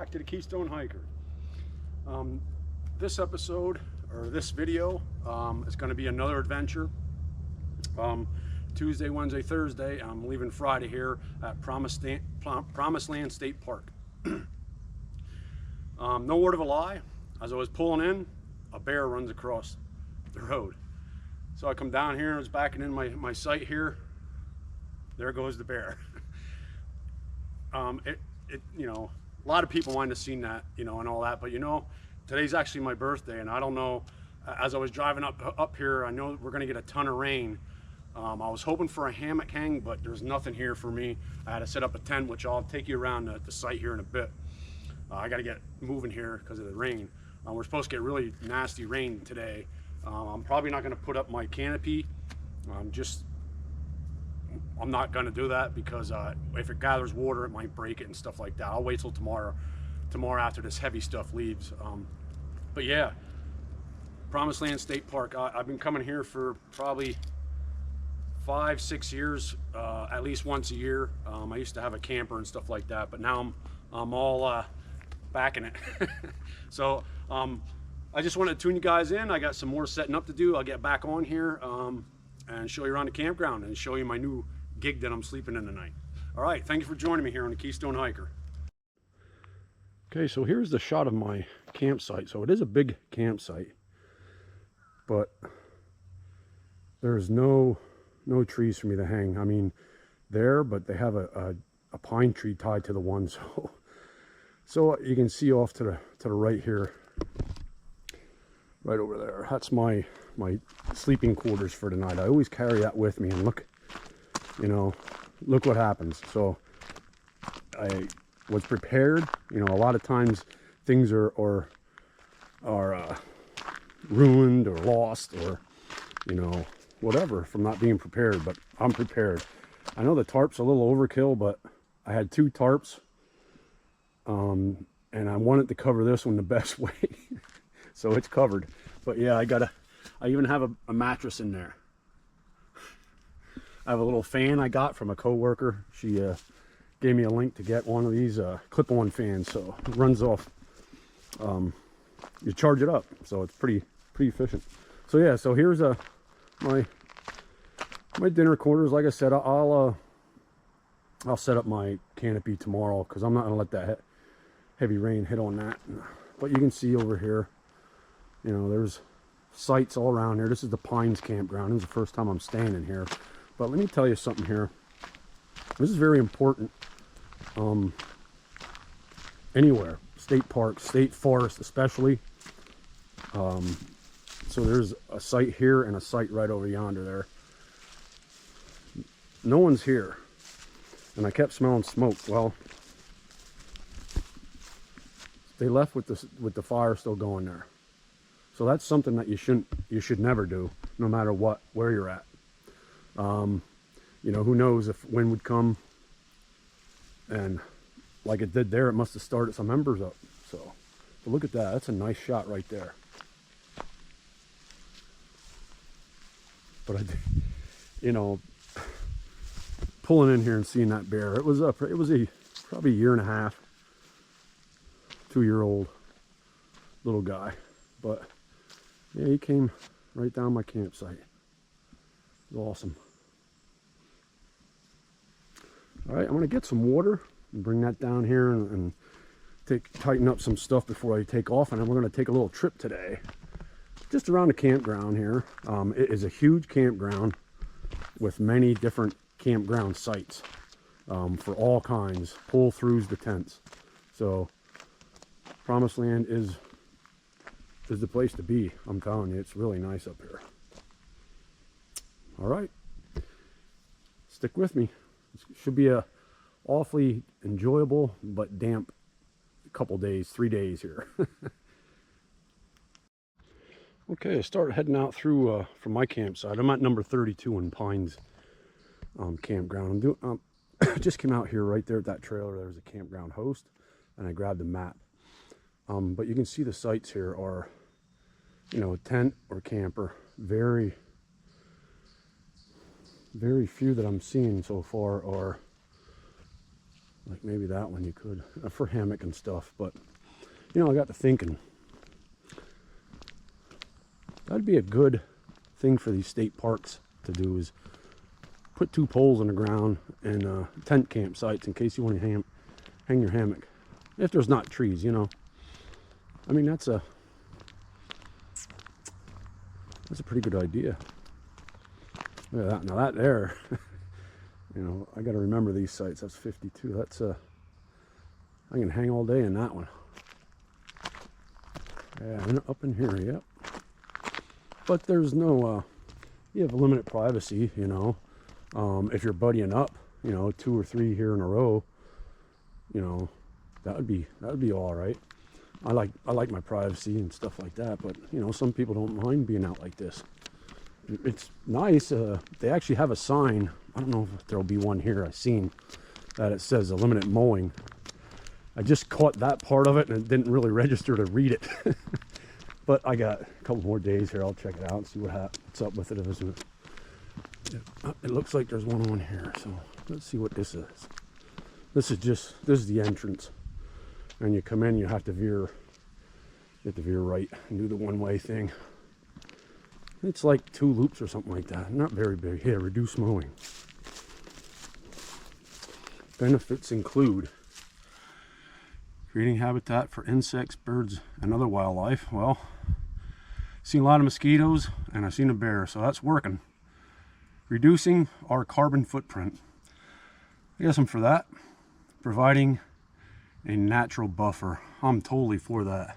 back to the Keystone Hiker. This episode, or this video, is going to be another adventure. Tuesday, Wednesday, Thursday. I'm leaving Friday here at Promised Land State Park. No word of a lie, as I was pulling in, a bear runs across the road. So I come down here and I was backing in my sight here. There goes the bear. You know, a lot of people might have seen that, you know, and all that, but you know, today's actually my birthday, and I don't know, as I was driving up here, I know we're gonna get a ton of rain. I was hoping for a hammock hang, but there's nothing here for me. I had to set up a tent, which I'll take you around the site here in a bit. I gotta get moving here because of the rain. We're supposed to get really nasty rain today. I'm probably not gonna put up my canopy. I'm not gonna do that because if it gathers water, it might break it and stuff like that. I'll wait till tomorrow after this heavy stuff leaves. But yeah, Promised Land State Park. I've been coming here for probably 5-6 years, at least once a year. I used to have a camper and stuff like that, but now I'm all back in it. So I just wanted to tune you guys in. I got some more setting up to do. I'll get back on here and show you around the campground and show you my new gig that I'm sleeping in tonight. All right, thank you for joining me here on the Keystone Hiker. Okay, so here's the shot of my campsite. So it is a big campsite, but there's no trees for me to hang. I mean, but they have a pine tree tied to the one, so you can see off to the right here, right over there. That's my sleeping quarters for tonight. I always carry that with me, and look what happens. So I was prepared. You know, a lot of times things are ruined or lost, or you know, whatever, from not being prepared, but I'm prepared. I know the tarp's a little overkill, but I had 2 tarps, and I wanted to cover this one the best way. So it's covered. But yeah, I even have a mattress in there. I have a little fan I got from a coworker. She gave me a link to get one of these clip-on fans, so it runs off. You charge it up, so it's pretty efficient. So yeah, so here's my dinner quarters. Like I said, I'll set up my canopy tomorrow because I'm not gonna let that heavy rain hit on that. But you can see over here, you know, there's sites all around here. This is the Pines Campground. This is the first time I'm staying in here. But let me tell you something here. This is very important. Anywhere, state parks, state forests especially. So there's a site here and a site right over yonder there. No one's here, and I kept smelling smoke. Well, they left with the fire still going there. So that's something that you should never do, no matter where you're at. You know, who knows if wind would come, and like it did there, it must have started some embers up. So, but look at that. That's a nice shot right there. But you know, pulling in here and seeing that bear, it was probably a year and a half, 2-year-old little guy. But yeah, he came right down my campsite. It was awesome. All right, I'm gonna get some water and bring that down here and tighten up some stuff before I take off. And then we're gonna take a little trip today, just around the campground here. It is a huge campground with many different campground sites for all kinds, pull-throughs to tents. So Promised Land is the place to be. I'm telling you, it's really nice up here. All right, stick with me. It should be a awfully enjoyable but damp couple days, 3 days here. Okay, I start heading out through from my campsite. I'm at number 32 in Pines Campground. I just came out here right there at that trailer. There's a campground host, and I grabbed a map. But you can see the sites here are, you know, tent or camper. Very few that I'm seeing so far are Like maybe that one you could, for hammock and stuff. But, you know, I got to thinking, that'd be a good thing for these state parks to do, is put 2 poles in the ground and tent campsites in case you want to hang your hammock. If there's not trees, you know. I mean, that's a pretty good idea. Look at that. Now that there, you know, I got to remember these sites. That's 52. That's I can hang all day in that one. Yeah, and up in here, yep. But there's no, you have limited privacy, you know. If you're buddying up, you know, 2 or 3 here in a row, you know, that would be all right. I like my privacy and stuff like that, but you know, some people don't mind being out like this. It's nice. They actually have a sign. I don't know if there'll be one here. I've seen that it says a limited mowing. I just caught that part of it and it didn't really register to read it. But I got a couple more days here. I'll check it out and see what's up with it. It looks like there's one on here. So let's see what this is. This is the entrance. And you come in, you have to veer right and do the one-way thing. It's like 2 loops or something like that. Not very big. Here, reduce mowing. Benefits include creating habitat for insects, birds, and other wildlife. Well, seen a lot of mosquitoes and I've seen a bear, so that's working. Reducing our carbon footprint. I guess I'm for that. Providing a natural buffer. I'm totally for that.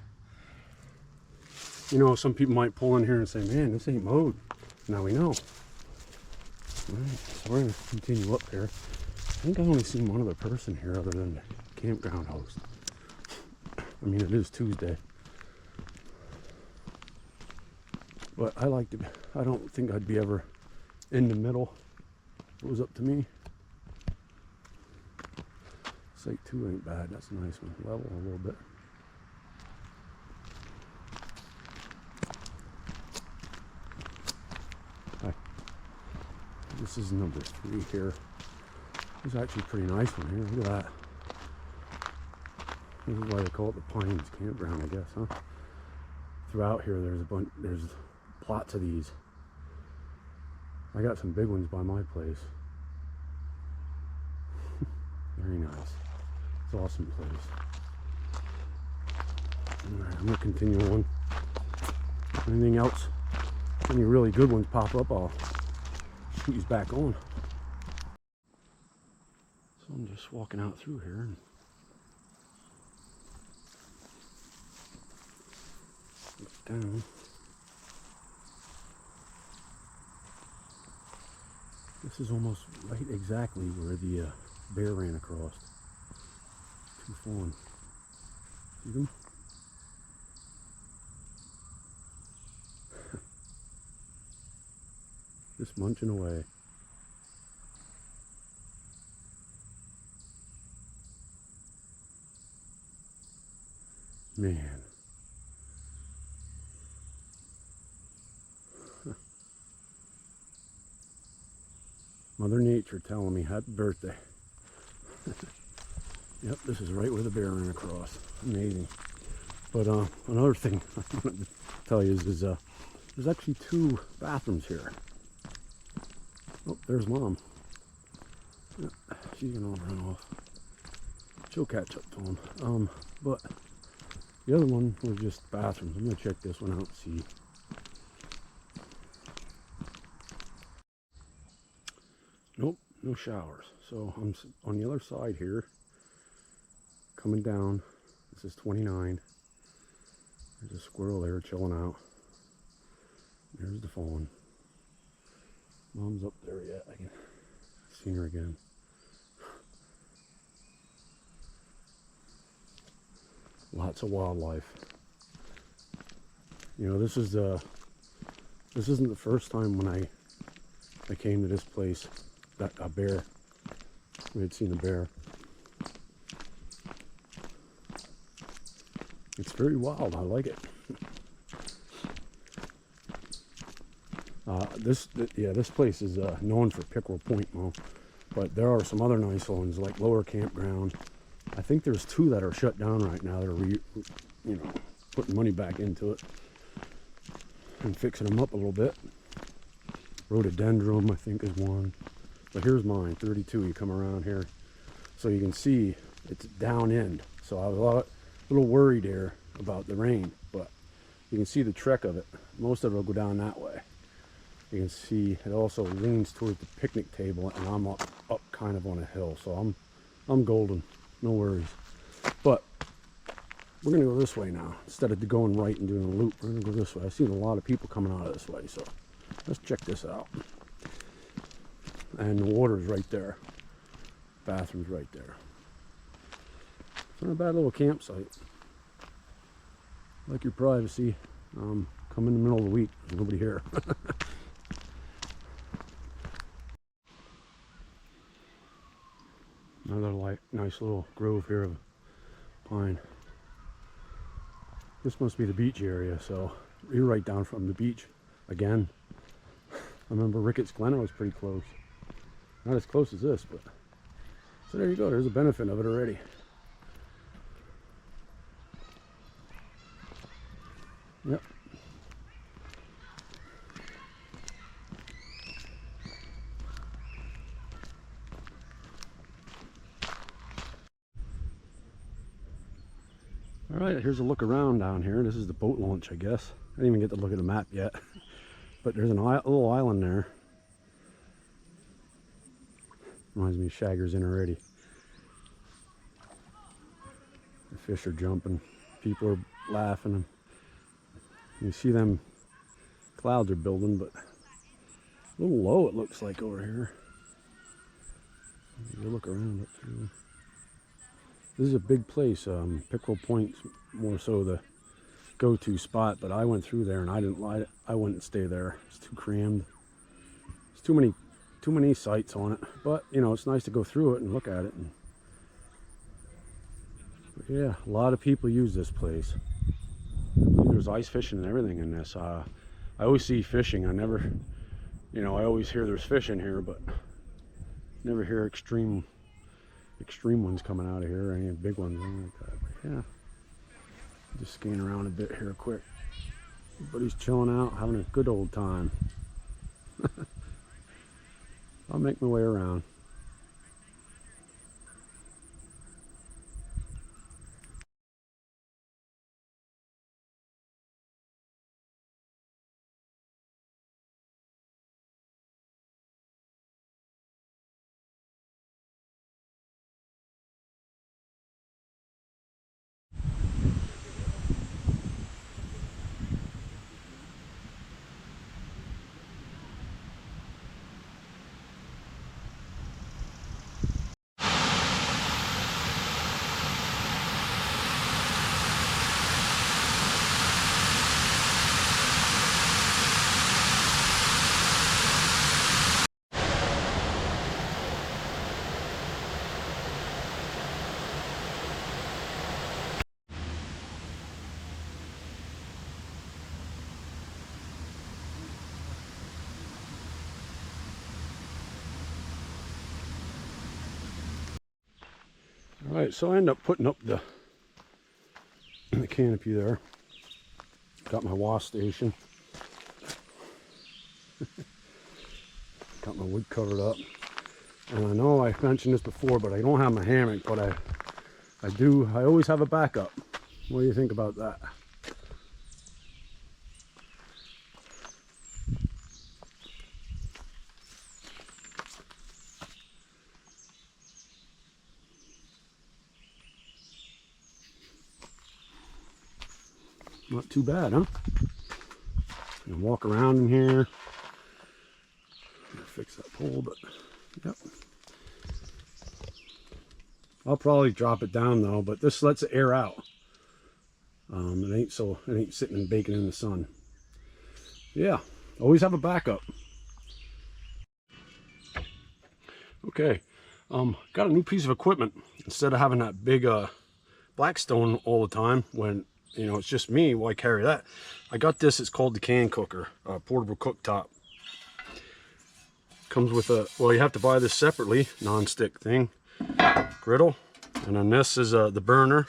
You know, some people might pull in here and say, man, this ain't mowed. Now we know. All right, so we're going to continue up here. I think I've only seen one other person here other than the campground host. I mean, it is Tuesday. But I don't think I'd be ever in the middle. If it was up to me. Site 2 ain't bad. That's a nice one. Level a little bit. Hi. This is number 3 here. This is actually a pretty nice one here. Look at that. This is why they call it the Pines Campground, I guess, huh? Throughout here, there's plots of these. I got some big ones by my place. Very nice. It's an awesome place. Alright, I'm going to continue on. Anything else? Any really good ones pop up, I'll shoot these back on. So I'm just walking out through here. And look down. This is almost right exactly where the bear ran across. 2 fawn. See them? Just munching away. Man. Mother Nature telling me happy birthday. Yep, this is right where the bear ran across. Amazing. But another thing I wanted to tell you is there's actually 2 bathrooms here. Oh, there's Mom. Yep, she's gonna run off. She'll catch up to him. But the other one was just bathrooms. I'm gonna check this one out and see. Nope, no showers. So I'm on the other side here, coming down. This is 29. There's a squirrel there chilling out. There's the fawn. Mom's up there yet. I can see her again. Lots of wildlife. You know, this isn't the first time when I came to this place that a bear. We had seen a bear. It's very wild. I like it. This place is known for pickerel point, Mo. But there are some other nice ones like Lower Campground. I think there's 2 that are shut down right now that are putting money back into it and fixing them up a little bit. Rhododendron, I think, is one. But here's mine, 32. You come around here, so you can see it's down end. So I was a little worried here about the rain, but you can see the trek of it. Most of it will go down that way. You can see it also leans towards the picnic table, and I'm up kind of on a hill, so I'm golden, no worries. But we're gonna go this way now. Instead of going right and doing a loop, we're gonna go this way. I've seen a lot of people coming out of this way, so let's check this out. And the water's right there. Bathroom's right there. It's not a bad little campsite. Like your privacy. Come in the middle of the week, there's nobody here. Another nice little grove here of pine. This must be the beach area, so you're right down from the beach again. I remember Ricketts Glen was pretty close. Not as close as this, but so there you go. There's a benefit of it already. Yep. All right, here's a look around down here. This is the boat launch, I guess. I didn't even get to look at the map yet, but there's a little island there. Reminds me of Shagger's in already. The fish are jumping, people are laughing. You see them clouds are building, but a little low it looks like over here. You look around it too. This is a big place. Pickerel Point's more so the go-to spot, but I went through there and I didn't like it. I wouldn't stay there. It's too crammed. It's too many sites on it. But you know, it's nice to go through it and look at it. But yeah, a lot of people use this place. There's ice fishing and everything in this. I always see fishing. I never, I always hear there's fish in here, but never hear extreme ones coming out of here, or any big ones like that. But yeah, just skiing around a bit here quick. Everybody's chilling out, having a good old time. I'll make my way around. All right, so I end up putting up the canopy there. Got my wasp station. Got my wood covered up. And I know I mentioned this before, but I don't have my hammock, but I always have a backup. What do you think about that? Not too bad, huh? And walk around in here. Fix that pole, but yep. I'll probably drop it down though, but this lets it air out. It ain't sitting and baking in the sun. Yeah, always have a backup. Okay, got a new piece of equipment. Instead of having that big Blackstone all the time when it's just me, why carry that? I got this. It's called the Can Cooker, portable cooktop. Comes with a, well, you have to buy this separately, non-stick thing, griddle. And then this is the burner,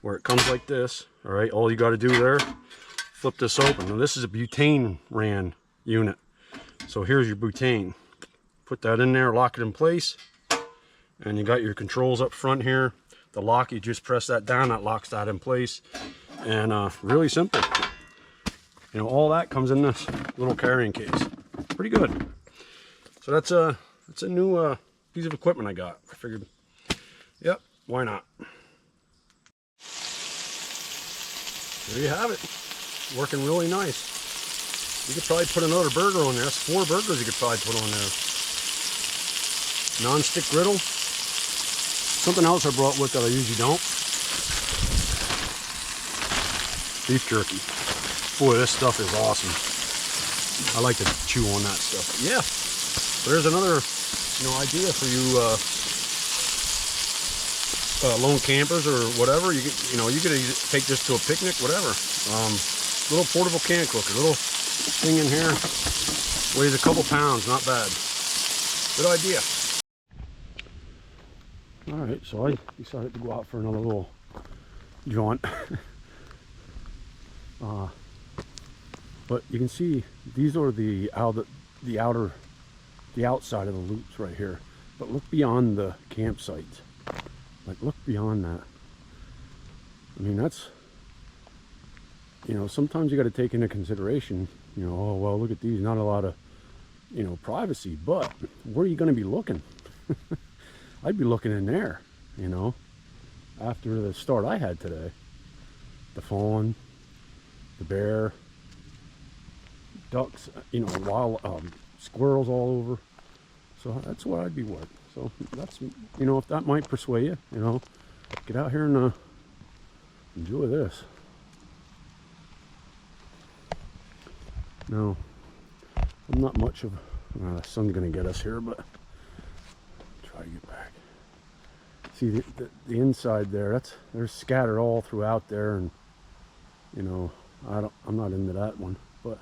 where it comes like this. All right, all you got to do there, flip this open. Now this is a butane ran unit. So here's your butane. Put that in there, lock it in place. And you got your controls up front here. The lock, you just press that down, that locks that in place. And really simple. You know, all that comes in this little carrying case. Pretty good. So that's a new piece of equipment I got. I figured, yep, why not? There you have it. Working really nice. You could probably put another burger on there. That's 4 burgers you could probably put on there. Non-stick griddle. Something else I brought with that I usually don't. Beef jerky. Boy, this stuff is awesome. I like to chew on that stuff. But yeah, there's another, idea for you lone campers or whatever. You could take this to a picnic, whatever. Little portable can cooker, little thing in here, weighs a couple pounds, not bad. Good idea. All right, so I decided to go out for another little jaunt. But you can see these are the outside of the loops right here. But look beyond the campsite. Like, look beyond that. I mean, that's, sometimes you got to take into consideration, oh, well, look at these, not a lot of, privacy, but where are you going to be looking? I'd be looking in there, after the start I had today. The fawn, the bear, ducks, wild squirrels all over. So that's what I'd be with. So that's, if that might persuade you, get out here and enjoy this. No, I'm not much of, the sun's gonna get us here, but try to get back. See the inside there, they're scattered all throughout there, and I'm not into that one, but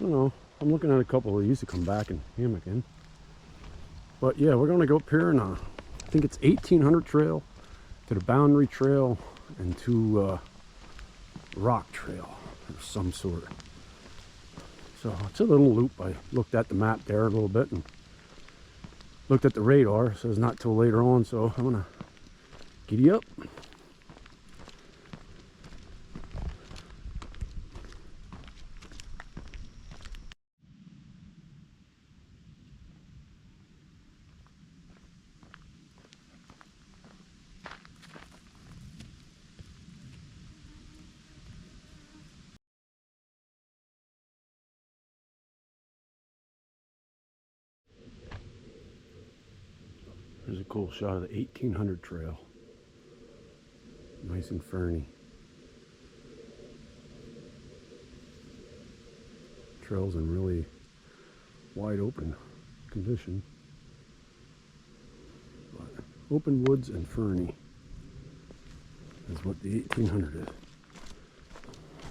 I don't know. I'm looking at a couple of these to come back and hammock in. But yeah, we're gonna go up here and I think it's 1800 trail to the boundary trail and to rock trail of some sort. So it's a little loop. I looked at the map there a little bit and looked at the radar. So it's not till later on. So I'm gonna giddy up. There's a cool shot of the 1800 trail. Nice and ferny. Trail's in really wide open condition. But open woods and ferny is what the 1800 is.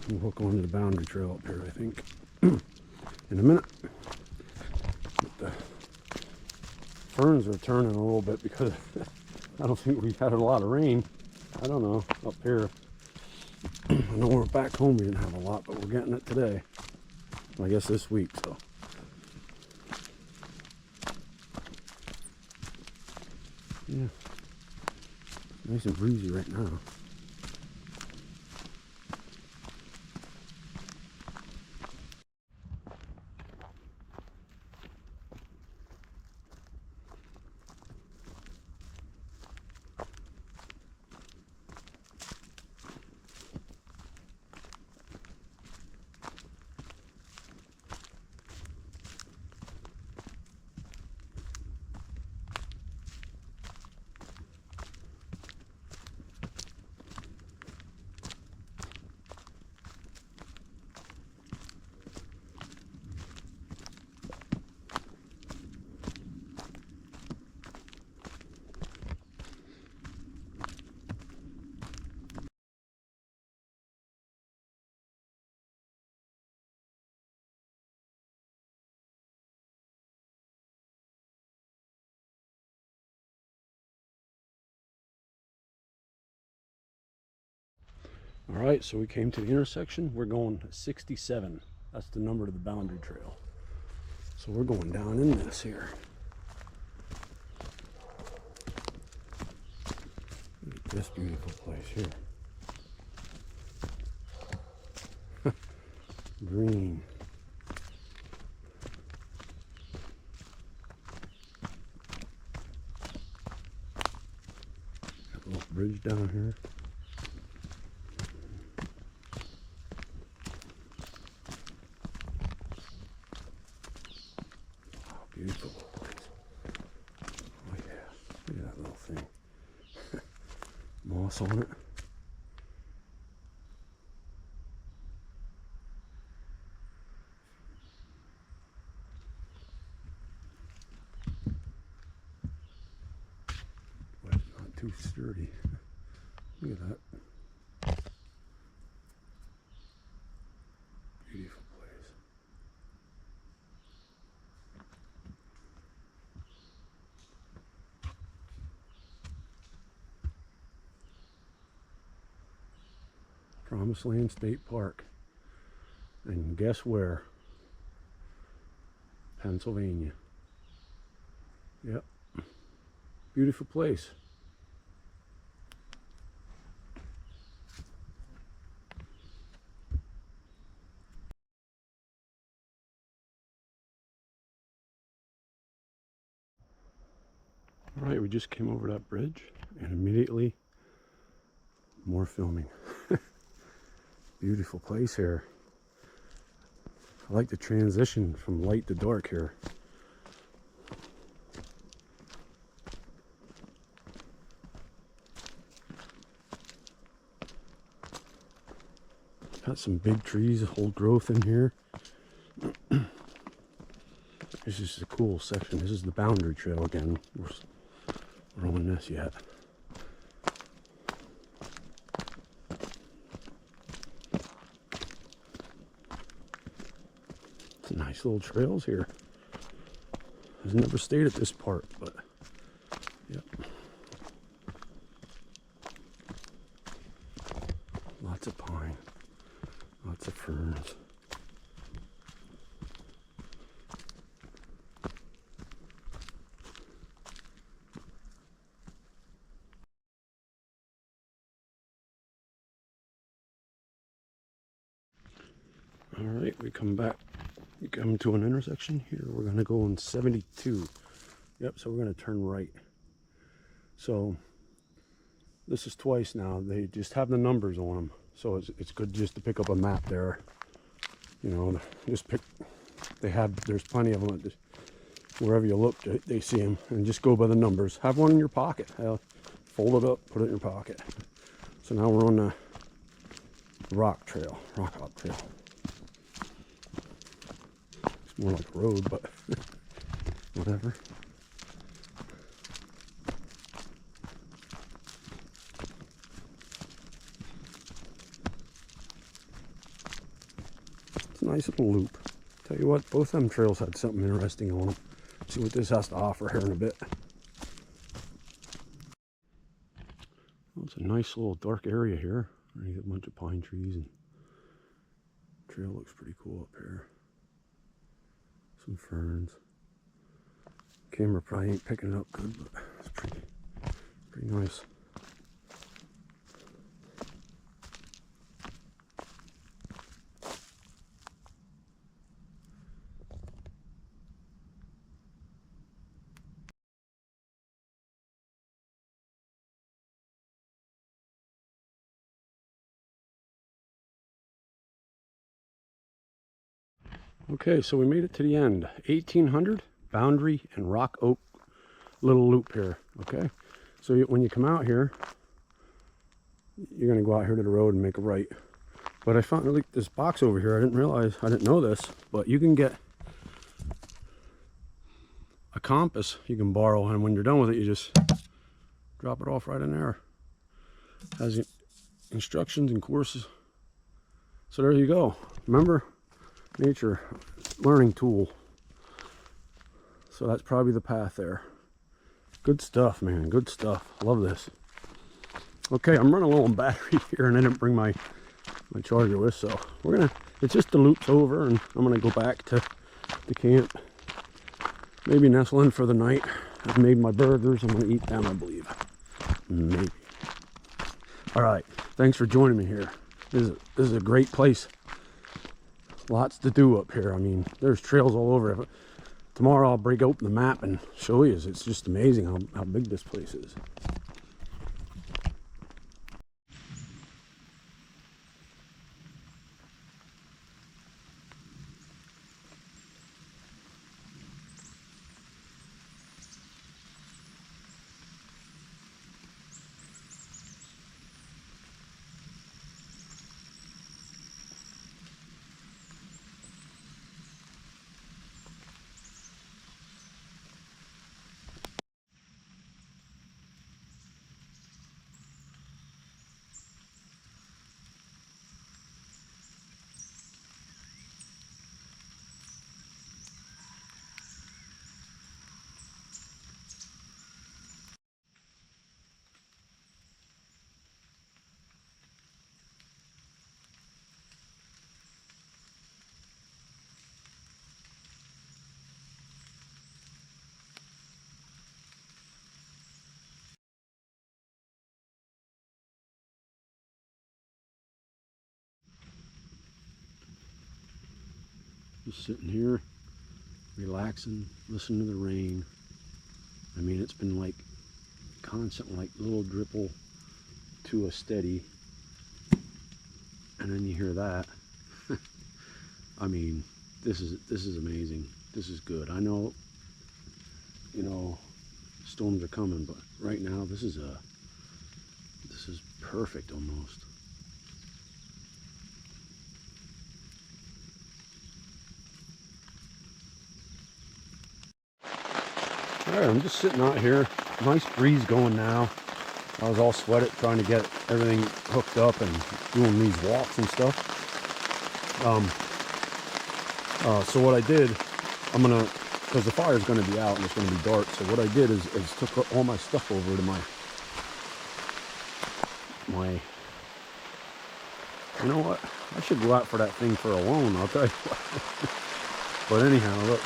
We'll hook onto the boundary trail up here, I think, in a minute. But the ferns are turning a little bit because I don't think we've had a lot of rain. I don't know, up here. I know we're back home, we didn't have a lot, but we're getting it today. I guess this week, so. Yeah. Nice and breezy right now. All right, so we came to the intersection. We're going 67. That's the number to the boundary trail. So we're going down in this here. Look at this beautiful place here. Green. Got a little bridge down here. Oh, beautiful place. Oh yeah, look at that little thing. Moss on it. But not too sturdy. Look at that. Beautiful place. Promised Land State Park. And guess where? Pennsylvania. Yep. Beautiful place. All right, we just came over that bridge and immediately more filming. Beautiful place here. I like the transition from light to dark here. Got some big trees, old growth in here. This is a cool section. This is the boundary trail again. We're on this yet. Some nice little trails here. I've never stayed at this part, but yep. Lots of pine, lots of ferns. All right, we come back. We come to an intersection here. We're gonna go on 72. Yep, so we're gonna turn right. So this is twice now. They just have the numbers on them. So it's good just to pick up a map there. You know, just pick, there's plenty of them. Just, wherever you look, they see them. And just go by the numbers. Have one in your pocket. Fold it up, put it in your pocket. So now we're on the rock trail, rock hop trail. More like a road, but whatever. It's a nice little loop. Tell you what, both them trails had something interesting on them. See what this has to offer here in a bit. Well, it's a nice little dark area here. You get a bunch of pine trees, and the trail looks pretty cool up here. Some ferns. Camera probably ain't picking it up good, but it's pretty nice. Okay, so we made it to the end. 1800 boundary and rock oak little loop here. Okay, so when you come out here, you're gonna go out here to the road and make a right. But I found like this box over here. I didn't know this, but you can get a compass you can borrow, and when you're done with it, you just drop it off right in there. Has instructions and courses. So there you go. Remember, nature learning tool. So that's probably the path there. Good stuff, man. Good stuff. Love this. Okay, I'm running low on battery here, and I didn't bring my my charger with. So we're gonna, it's just the loop's over, and I'm gonna go back to the camp, maybe nestle in for the night. I've made my burgers. I'm gonna eat them, I believe. Maybe. All right, thanks for joining me here. This is a great place. Lots to do up here. I mean, there's trails all over. Tomorrow I'll break open the map and show you. It's just amazing how big this place is. Just sitting here, relaxing, listening to the rain. I mean, it's been like constant, like little dripple to a steady, and then you hear that. I mean, this is amazing. This is good. I know, you know, storms are coming, but right now this is perfect almost. All right, I'm just sitting out here. Nice breeze going now. I was all sweated trying to get everything hooked up and doing these walks and stuff. So what I did, I'm gonna, because the fire's gonna be out and it's gonna be dark. So what I did is took all my stuff over to my, you know what? I should go out for that thing for a loan, I'll tell you what. But anyhow, look.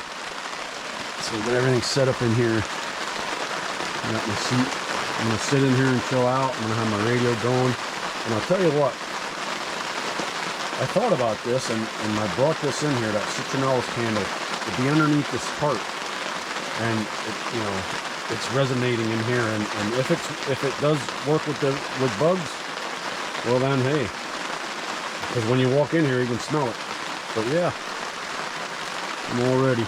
So get everything set up in here. I got my seat. I'm gonna sit in here and chill out. I'm gonna have my radio going. And I'll tell you what, I thought about this and I brought this in here, that citronellus candle, to be underneath this tarp. And you know, it's resonating in here. And if it does work with bugs, well then hey. Because when you walk in here you can smell it. But yeah, I'm all ready.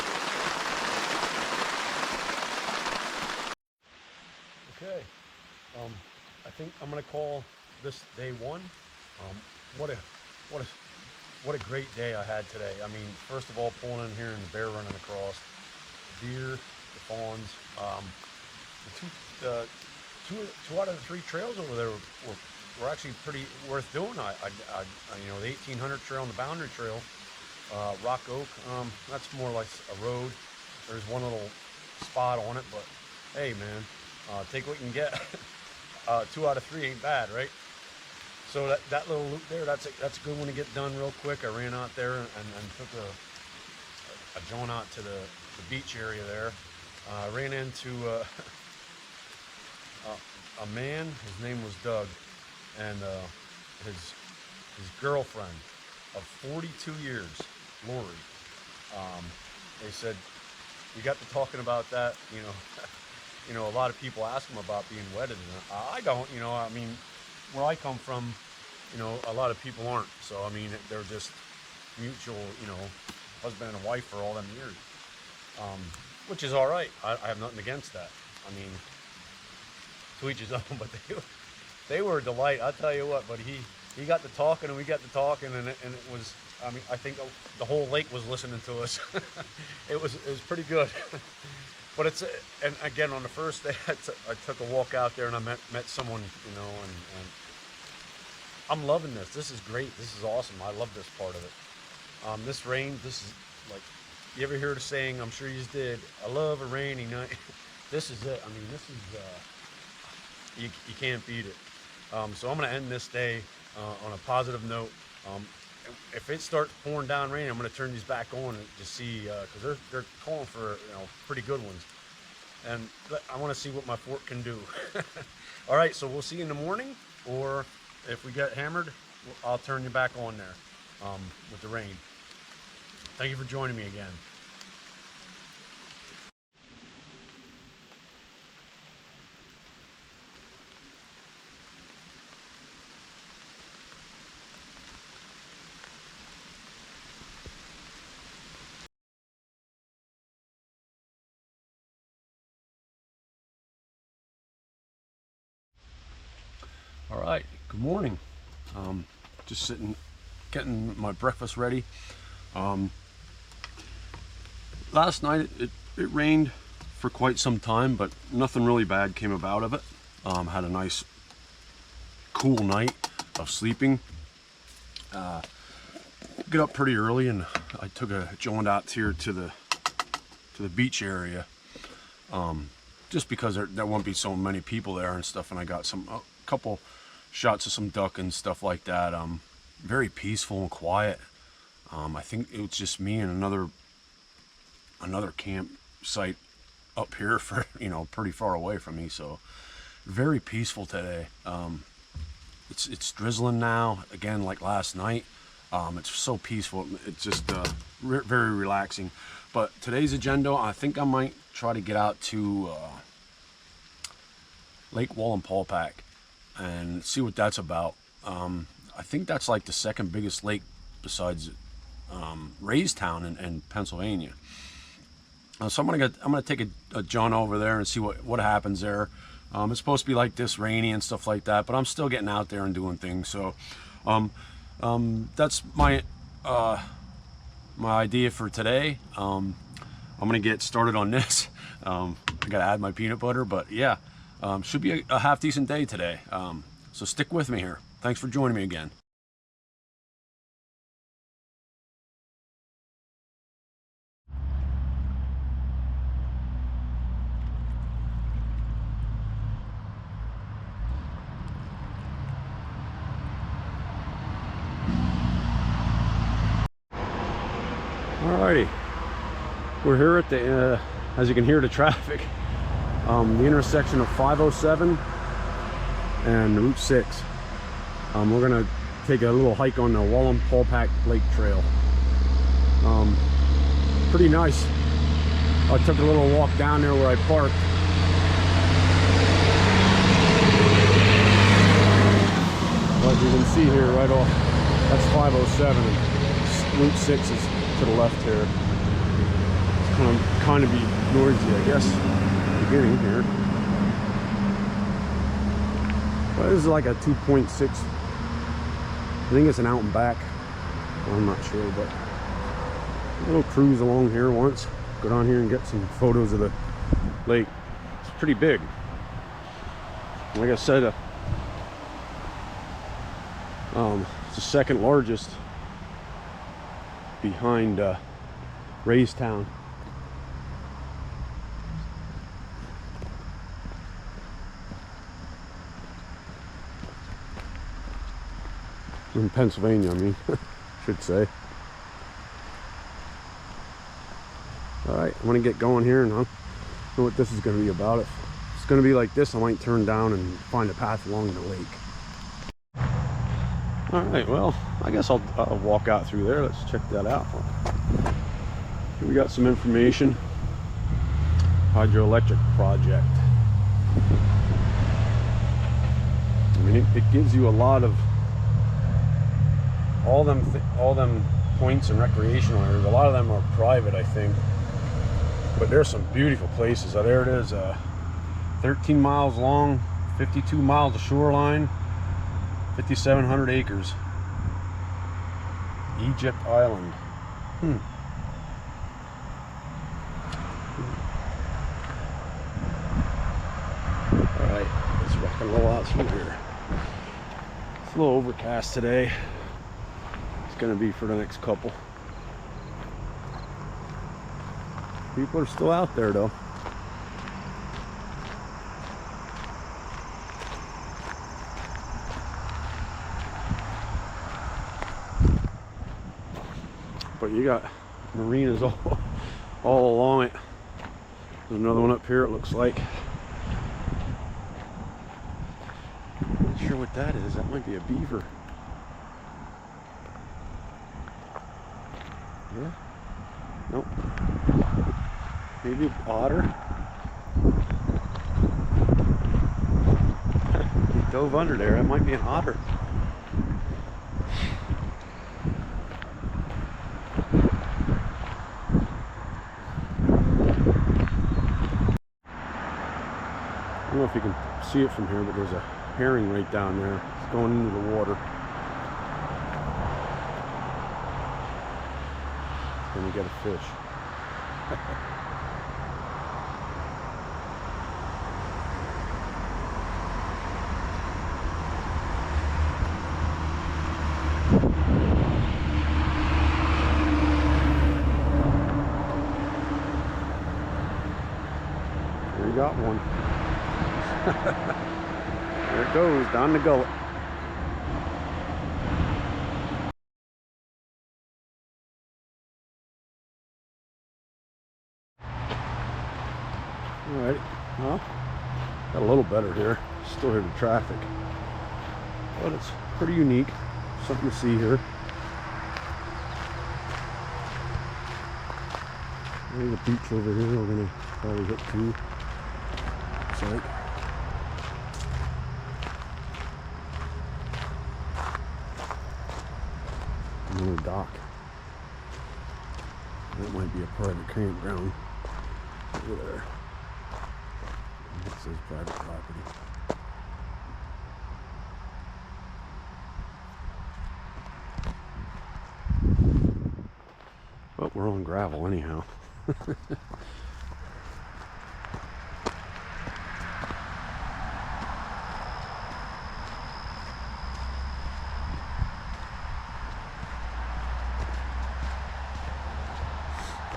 Okay, I think I'm gonna call this day one. What a great day I had today. I mean, first of all, pulling in here and the bear running across, the deer, the fawns. Two out of the three trails over there were actually pretty worth doing. You know, the 1800 trail and the boundary trail, Rock Oak. That's more like a road. There's one little spot on it, but hey, man. Take what you can get. 2 out of 3 ain't bad, right? So that little loop there, that's a good one to get done real quick. I ran out there and took a jaunt out to the beach area there. Ran into a man. His name was Doug, and his girlfriend of 42 years, Lori. They said, we got to talking about that, you know. You know, a lot of people ask them about being wedded, and I don't, you know, I mean, where I come from, you know, a lot of people aren't. So, I mean, they're just mutual, you know, husband and wife for all them years, which is all right. I have nothing against that. I mean, to each his own, but they were a delight. I'll tell you what, but he got to talking and we got to talking, and it was, I mean, I think the whole lake was listening to us. It was pretty good. But it's, and again, on the first day, I took a walk out there and I met someone, you know, and I'm loving this. This is great. This is awesome. I love this part of it. This rain, this is like, you ever hear the saying, I'm sure you did, I love a rainy night. This is it. I mean, this is, you can't beat it. So I'm going to end this day on a positive note. If it starts pouring down rain, I'm going to turn these back on and just see, because they're calling for pretty good ones, and I want to see what my fork can do. All right, so we'll see you in the morning, or if we get hammered, I'll turn you back on there with the rain. Thank you for joining me again. All right, good morning. Just sitting, getting my breakfast ready. Last night it rained for quite some time, but nothing really bad came about of it. Had a nice cool night of sleeping. Get up pretty early, and I took a jaunt out here to the beach area, just because there won't be so many people there and stuff, and I got a couple shots of some duck and stuff like that. Very peaceful and quiet. I think it was just me and another campsite up here for pretty far away from me, so very peaceful today. It's drizzling now again, like last night. It's so peaceful. It's just very relaxing. But today's agenda, I think I might try to get out to Lake Wallenpaupack and see what that's about. I think that's like the second biggest lake besides Raystown in Pennsylvania. So I'm gonna take a jaunt over there and see what happens there. It's supposed to be like this, rainy and stuff like that, but I'm still getting out there and doing things. So that's my idea for today. I'm gonna get started on this. I gotta add my peanut butter, but yeah, should be a half decent day today. So stick with me here. Thanks for joining me again. Alrighty, we're here at the, as you can hear the traffic, the intersection of 507 and Route 6. We're gonna take a little hike on the Wallenpaupack Lake Trail. Pretty nice. I took a little walk down there where I parked. But you can see here right off, that's 507, and Route 6 is to the left here. It's kind of be noisy, I guess, at the beginning here. But this is like a 2.6. I think it's an out and back. I'm not sure, but a little cruise along here once. Go down here and get some photos of the lake. It's pretty big. Like I said, it's the second largest behind Raystown. In Pennsylvania, I mean, should say. Alright, I'm gonna get going here, and I'll know what this is gonna be about. If it's gonna be like this, I might turn down and find a path along the lake. Alright, well, I guess I'll walk out through there. Let's check that out. Here we got some information. Hydroelectric project. I mean, it gives you a lot of all them points and recreational areas. A lot of them are private, I think, but there's some beautiful places. There it is, 13 miles long, 52 miles of shoreline, 5,700 acres. Egypt Island. Alright, let's rock and roll out through here. It's a little overcast today. It's going to be for the next couple. People are still out there though. But you got marinas all along it. There's another one up here, it looks like. Not sure what that is. That might be a beaver. Yeah. Nope. Maybe an otter. He dove under there. That might be an otter. I don't know if you can see it from here, but there's a herring right down there. It's going into the water. It's going to get a fish. There you got one. There it goes, down the gullet. Alright, well, got a little better here. Still hear the traffic. But it's pretty unique. Something to see here. There's a beach over here we're going to probably hit to. Looks like. Another dock. That might be a private campground over there. It says private property. But we're on gravel anyhow.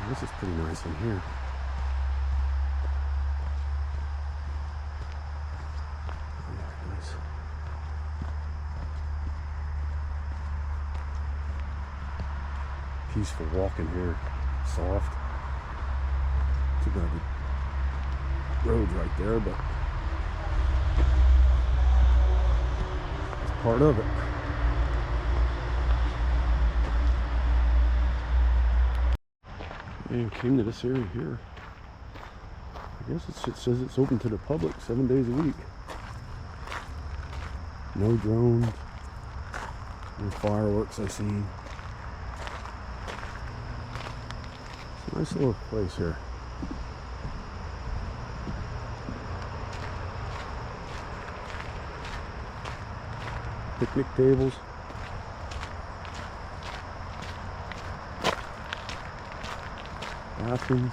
This is pretty nice in here. Yeah, nice. Peaceful walking here. Soft. Too bad the road's right there, but it's part of it. And came to this area here. I guess it says it's open to the public 7 days a week. No drones. No fireworks I seen. It's a nice little place here. Picnic tables. Bathrooms.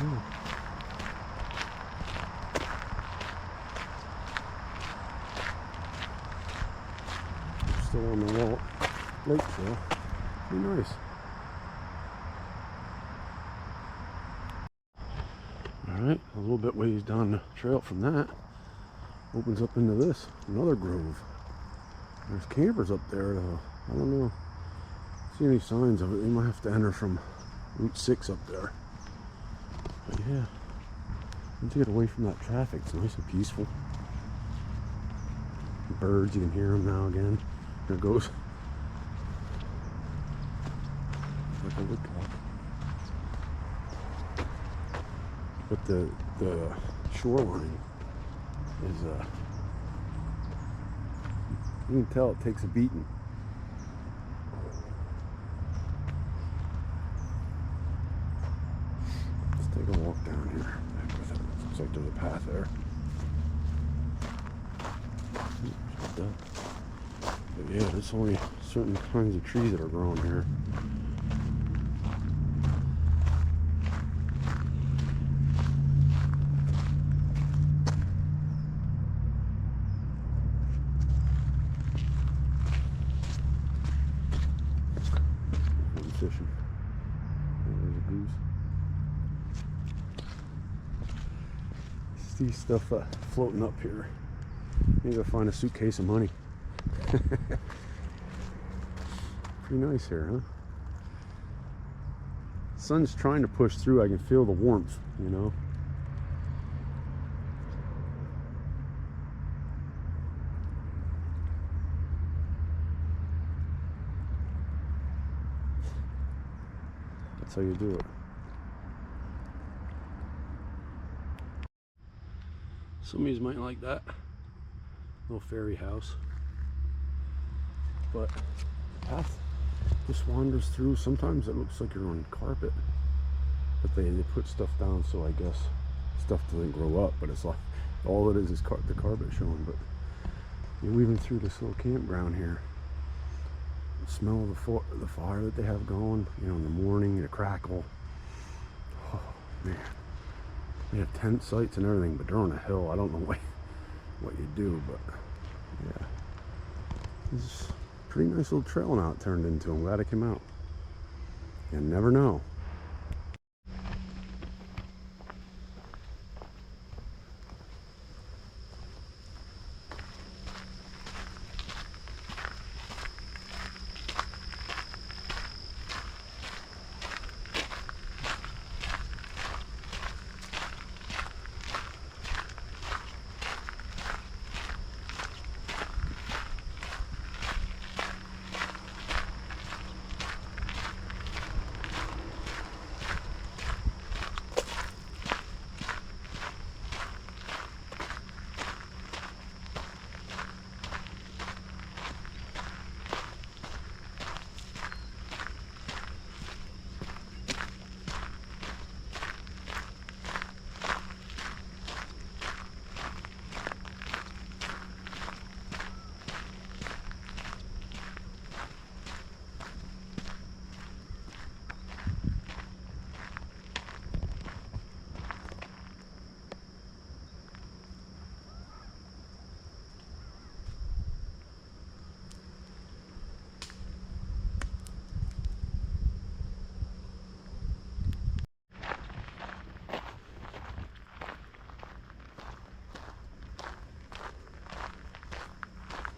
Oh. Still on the wall. Lake trail. Pretty nice. Alright, a little bit ways down the trail from that. Opens up into this. Another grove. There's campers up there though. I don't know. See any signs of it. You might have to enter from Route 6 up there. But yeah, once you get away from that traffic, it's nice and peaceful. Birds, you can hear them now again. There it goes. Like a woodcock. But the shoreline is you can tell it takes a beating. Take a walk down here. Looks like there's a path there. But yeah, there's only certain kinds of trees that are growing here. I'm fishing. There's a goose. See stuff floating up here. Maybe I'll find a suitcase of money. Pretty nice here, huh? sun's trying to push through. I can feel the warmth, you know. That's how you do it. Some of you might like that little fairy house, but the path just wanders through. Sometimes it looks like you're on carpet, but they put stuff down so I guess stuff doesn't grow up, but it's like all it is the carpet showing. But you're weaving through this little campground here. The smell of the fire that they have going, you know, in the morning, the crackle. Oh man, they have tent sites and everything, but they're on a hill. I don't know what you do, but yeah, it's a pretty nice little trail now it turned into. I'm glad it came out. You never know.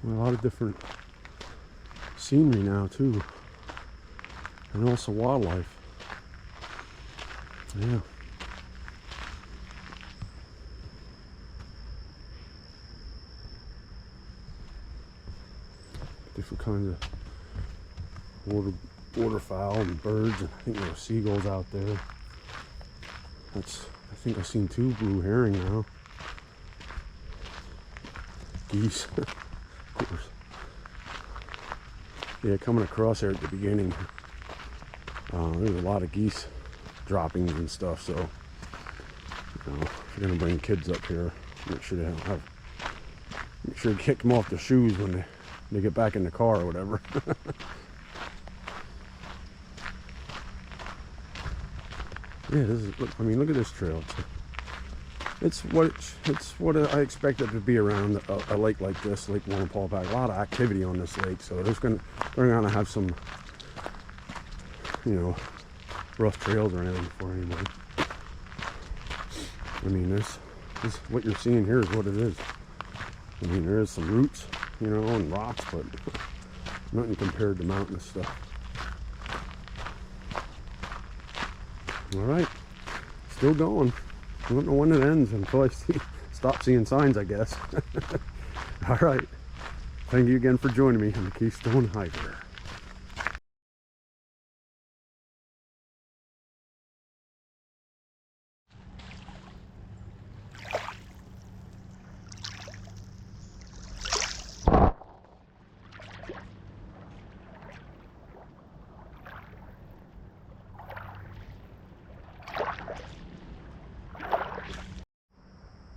A lot of different scenery now too, and also wildlife. Yeah. Different kinds of waterfowl and birds, and I think there are seagulls out there. I think I've seen 2 blue herring now. Geese. Of course. Yeah, coming across here at the beginning, there's a lot of geese droppings and stuff, so you know, if you're gonna bring kids up here, make sure to kick them off their shoes when they get back in the car or whatever. Yeah, I mean, look at this trail. It's what I expected to be around a lake like this, Lake Wallenpaupack. A lot of activity on this lake, so they're gonna have some, you know, rough trails or anything for anybody. I mean, this what you're seeing here is what it is. I mean, there is some roots, you know, and rocks, but nothing compared to mountainous stuff. All right, still going. I don't know when it ends until I stop seeing signs, I guess. All right. Thank you again for joining me on the Keystone Hiker.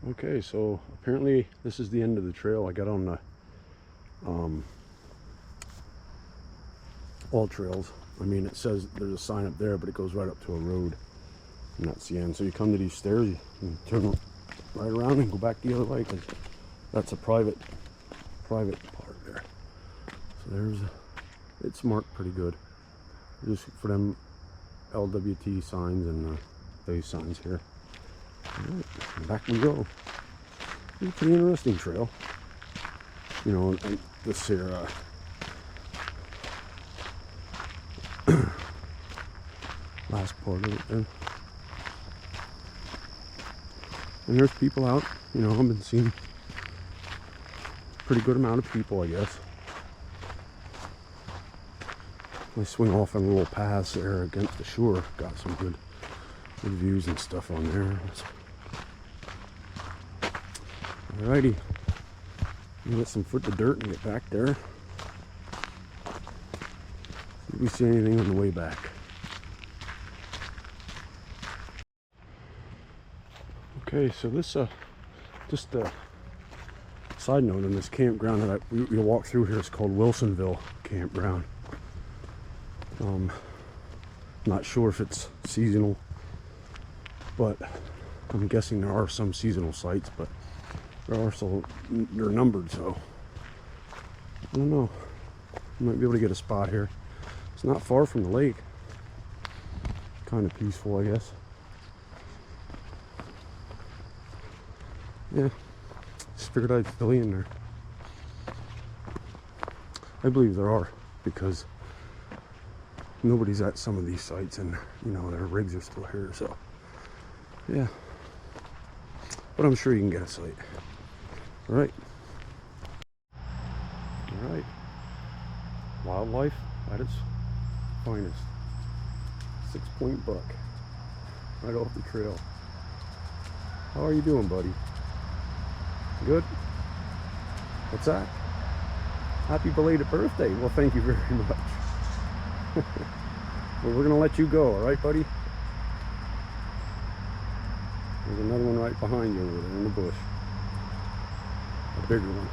Okay, so apparently this is the end of the trail. I got on the all trails. I mean, it says there's a sign up there, but it goes right up to a road, and that's the end. So you come to these stairs, you can turn right around and go back the other way, because that's a private part there. So it's marked pretty good, just for them LWT signs and those signs here. All right, back we go. It's a pretty interesting trail, you know. And this here last part of it there. And there's people out, you know, I've been seeing a pretty good amount of people, I guess. I swing off on a little pass there against the shore. Got some good views and stuff on there. Alrighty. Get some foot to dirt and get back there. See if we see anything on the way back. Okay, so this just a side note on this campground that we walk through here is called Wilsonville Campground. Not sure if it's seasonal, but I'm guessing there are some seasonal sites, but they're also they're numbered, so I don't know. You might be able to get a spot here. It's not far from the lake. Kind of peaceful, I guess. Yeah, just figured I'd fill you in there. I believe there are, because nobody's at some of these sites, and you know their rigs are still here, so yeah. But I'm sure you can get a site. All right. All right. Wildlife at its finest. 6-point buck, right off the trail. How are you doing, buddy? Good? What's that? Happy belated birthday. Well, thank you very much. Well, we're gonna let you go, all right, buddy? There's another one right behind you over there in the bush. A bigger one.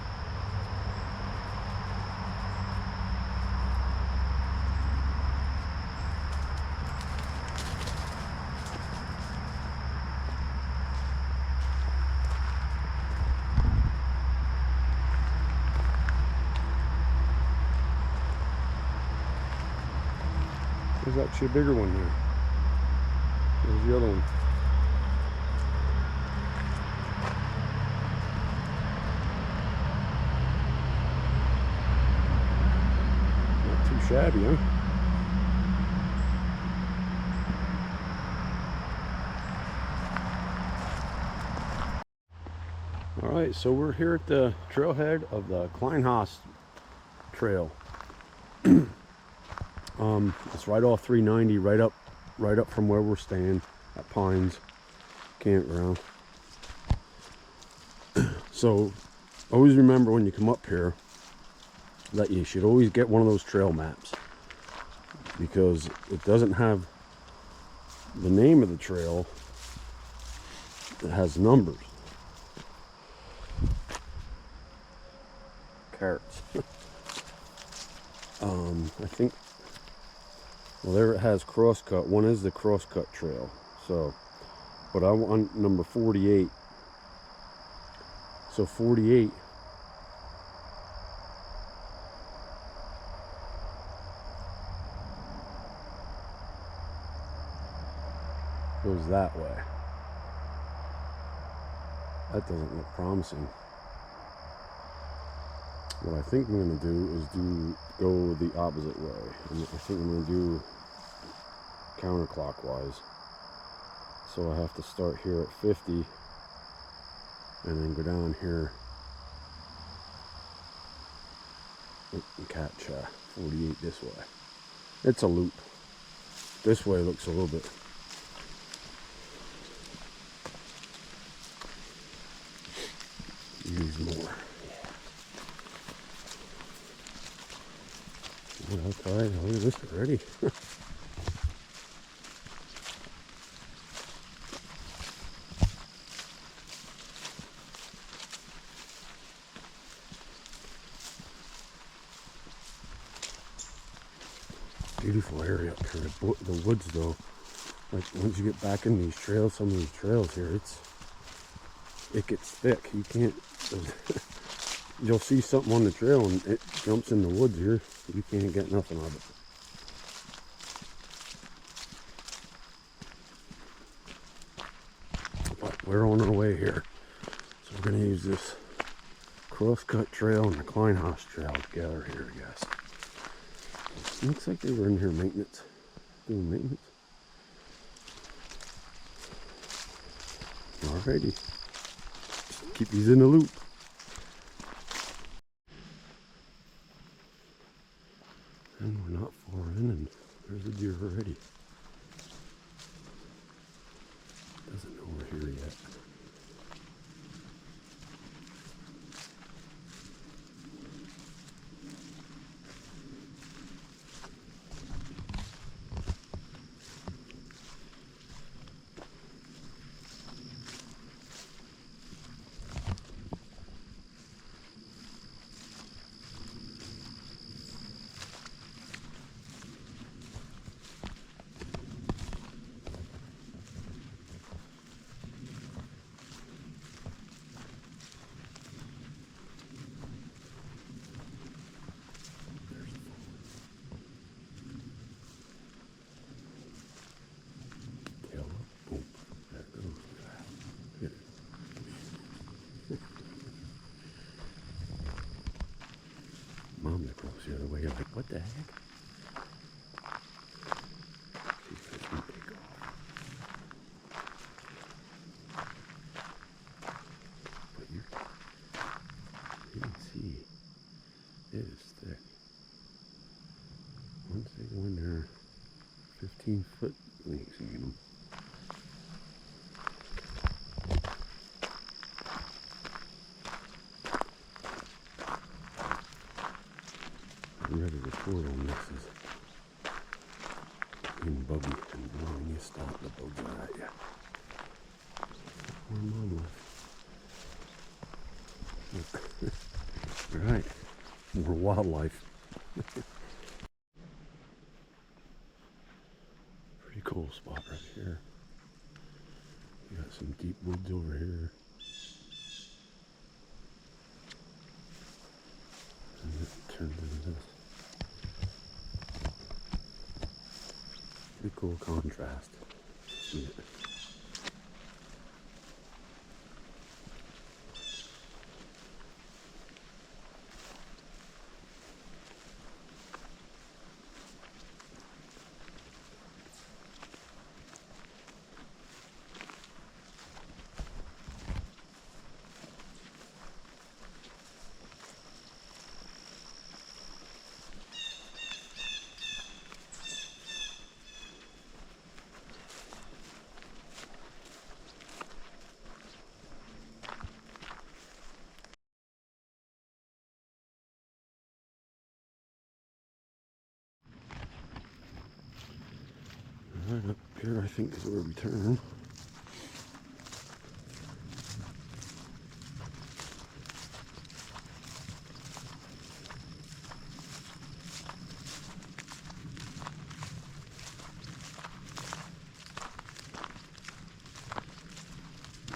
There's actually a bigger one there. There's the other one. Not too shabby, huh? Alright, so we're here at the trailhead of the Kleinhaus Trail. It's right off 390, right up from where we're staying at Pines Campground. So always remember when you come up here that you should always get one of those trail maps, because it doesn't have the name of the trail, it has numbers. Carrots. I think, well, there it has crosscut. One is the crosscut trail. So, but I want number 48. So 48 goes that way. That doesn't look promising. What I think I'm going to do is go the opposite way. I think I'm going to do counterclockwise. So I have to start here at 50 and then go down here and catch 48 this way. It's a loop. This way looks a little bit use more. Okay, look at this already. Beautiful area up here. The woods, though, like once you get back in these trails, some of these trails here, it gets thick. You can't. You'll see something on the trail and it jumps in the woods here. You can't get nothing of it. But we're on our way here. So we're going to use this crosscut trail and the Kleinhaus trail together here, I guess. Looks like they were in here doing maintenance. Alrighty. Just keep these in the loop. And we're not far in, and there's a deer already. Doesn't know we're here yet. Mom that goes the other way. I'm like, what the heck? She's supposed to take off. But you can see it is thick. Once they go in there, 15-foot lengths in them. I'm ready to report on this is in buggy and when you stop the bugs are at you. Where Mom left. Alright, more wildlife. Pretty cool spot right here. You got some deep woods over here. And it turns into this. Pretty cool contrast. See it. Right up here, I think, is where we turn.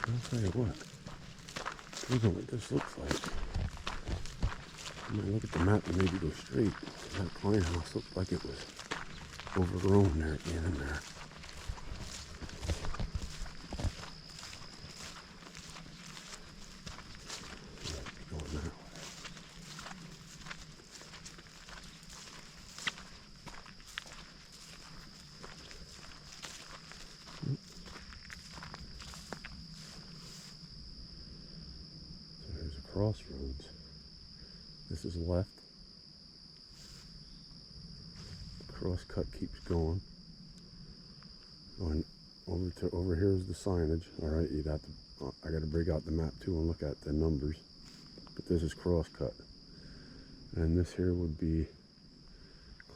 I'll tell you what, depends on what this looks like. I might look at the map and maybe go straight. That pine house looked like it was overgrown there at the end there. Going that way. So there's a crossroads. This is left. The cross cut keeps going. Over here is the signage. All right, you'd have to. I got to break out the map too and look at the numbers. But this is cross cut, and this here would be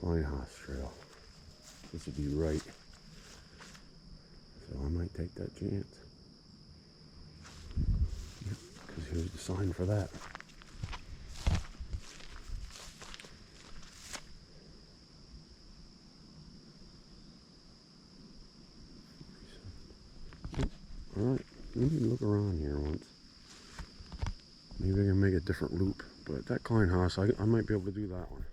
Kleinhaus Trail. This would be right. So I might take that chance. Because here's the sign for that. Alright, let me look around here once. Maybe I can make a different loop. But that Kleinhaus, I might be able to do that one.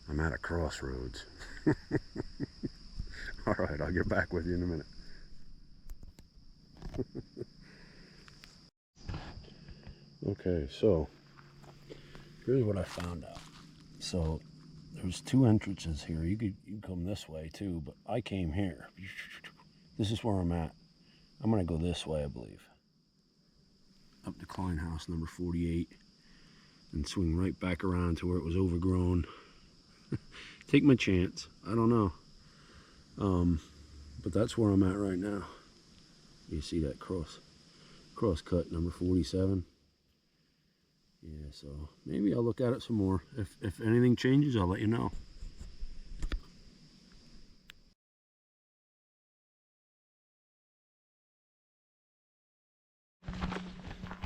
I'm at a crossroads. Alright, I'll get back with you in a minute. Okay, so here's what I found out. So there's two entrances here. You could come this way too, but I came here. This is where I'm at. I'm gonna go this way, I believe. Up to Klein House number 48 and swing right back around to where it was overgrown. Take my chance. I don't know. But that's where I'm at right now. You see that cross cut number 47. Yeah, so maybe I'll look at it some more. If anything changes, I'll let you know.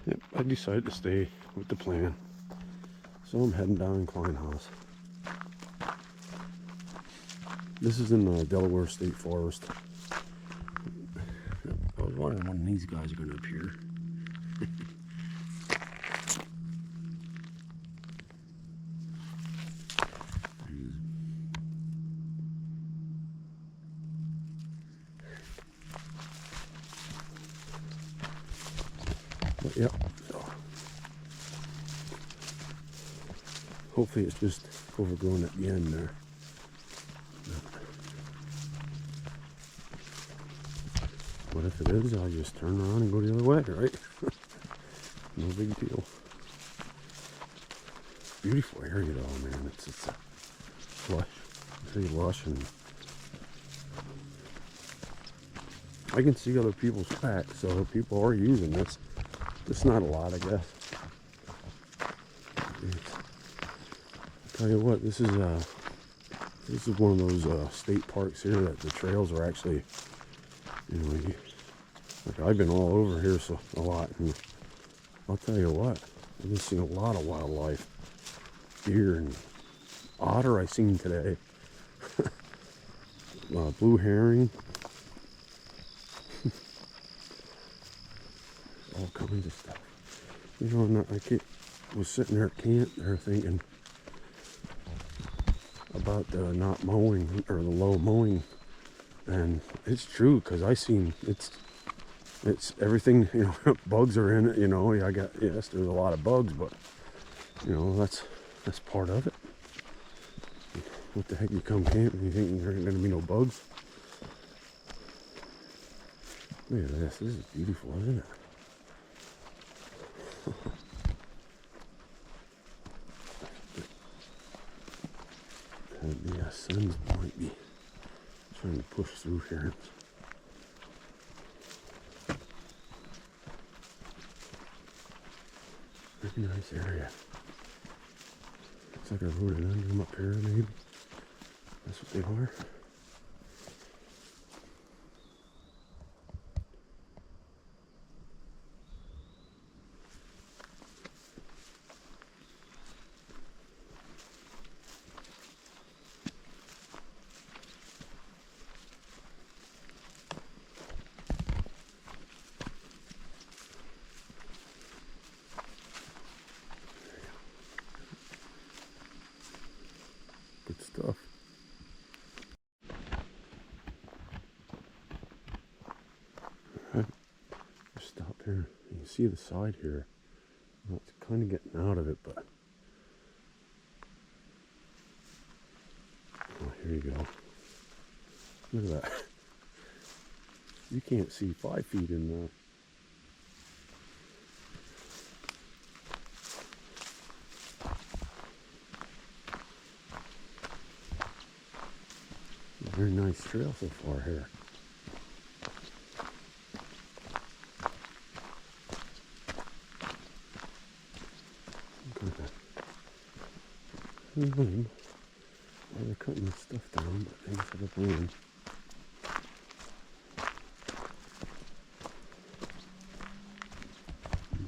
Yep, I decided to stay with the plan. So I'm heading down Klein House. This is in the Delaware State Forest. I was wondering when these guys are going to appear. But yep, so hopefully it's just overgrown at the end there. But if it is, I'll just turn around and go the other way, right? No big deal. Beautiful area though, man. It's lush, very lush, and I can see other people's packs, so people are using this. It's not a lot, I guess. I'll tell you what, this is one of those state parks here that the trails are actually, you know, like I've been all over here so a lot, and I'll tell you what, I've been seeing a lot of wildlife, deer and otter I seen today, blue herring, all kinds of stuff. You know, and I was sitting there at camp there thinking about the not mowing or the low mowing, and it's true, because I seen it's everything, you know. Bugs are in it, you know. Yes, there's a lot of bugs, but you know, that's part of it. What the heck, you come camp and you think there ain't gonna be no bugs? Look at this. This is beautiful, isn't it? And the suns might be trying to push through here. Pretty nice area. Looks like a rhododendron up here, maybe. That's what they are. Good stuff. Alright, just stop here. You can see the side here. Well, it's kind of getting out of it, but oh, here you go. Look at that. You can't see 5 feet in there. Very nice trail so far here. Well, they're cutting this stuff down, but they must have a plan.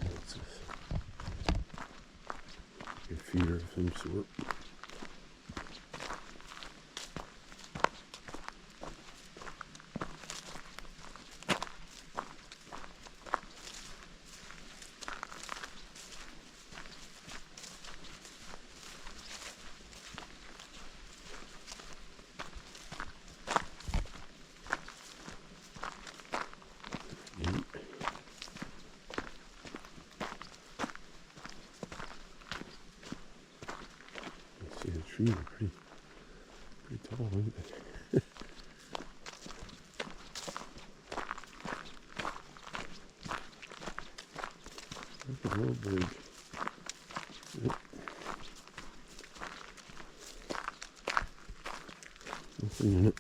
What's this? A feeder of some sort. Trees are pretty tall, aren't they? little bridge. Yep. Nothing in it.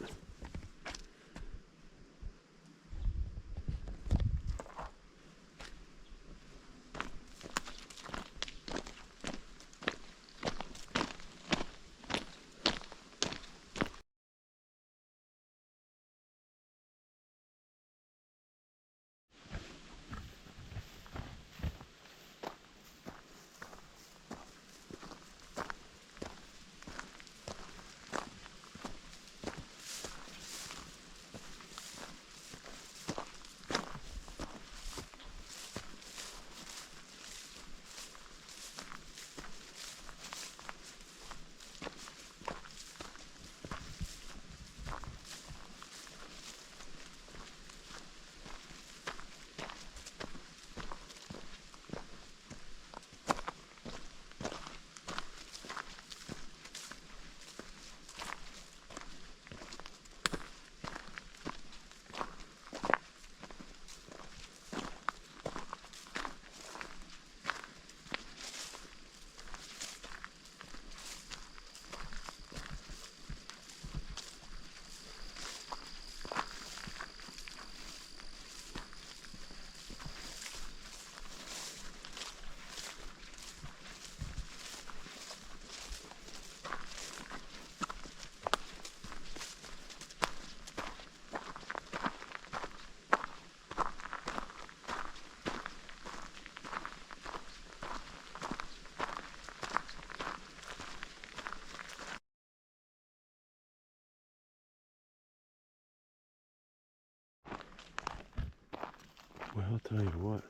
Well, I'll tell you what.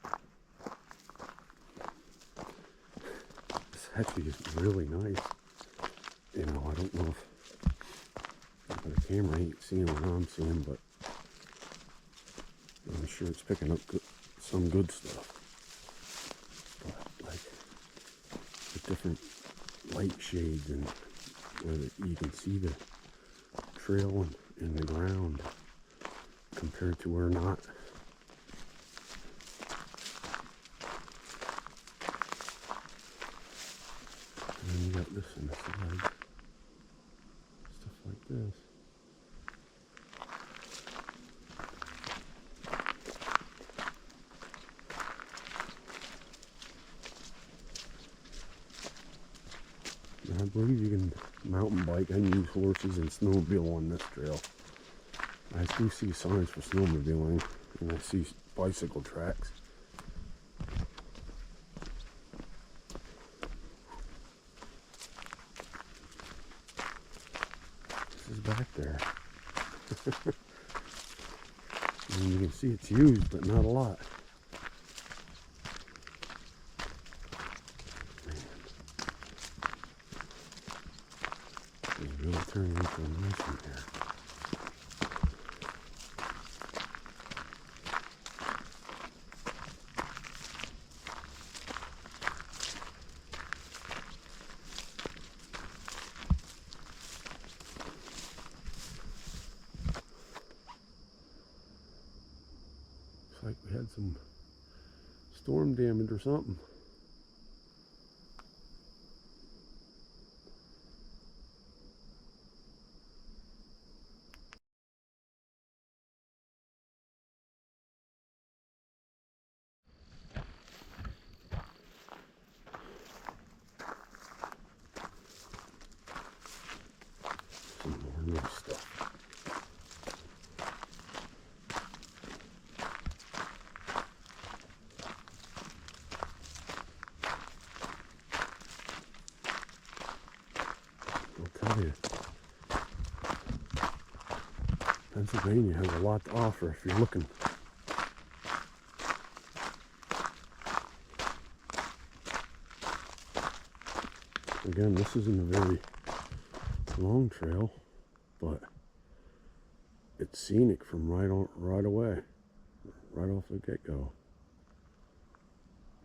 This actually is really nice. You know, I don't know if the camera ain't seeing what I'm seeing, but I'm sure it's picking up some good stuff. But like the different light shades and where you can see the trail in the ground compared to where not. And then you got this on the side. Stuff like this. And I believe you can mountain bike and use horses and snowmobile on this trail. I do see signs for snowmobiling, and I see bicycle tracks. This is back there. And you can see it's used, but not a lot. Man. It's really turning into a nice one here. Like we had some storm damage or something. Some more new stuff. I'll tell you, Pennsylvania has a lot to offer if you're looking. Again, this isn't a very long trail, but it's scenic from right away, right off the get-go.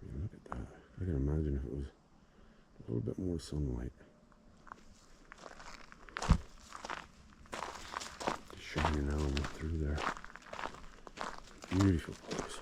I mean, look at that. I can imagine if it was a little bit more sunlight. Shining element through there. Beautiful place.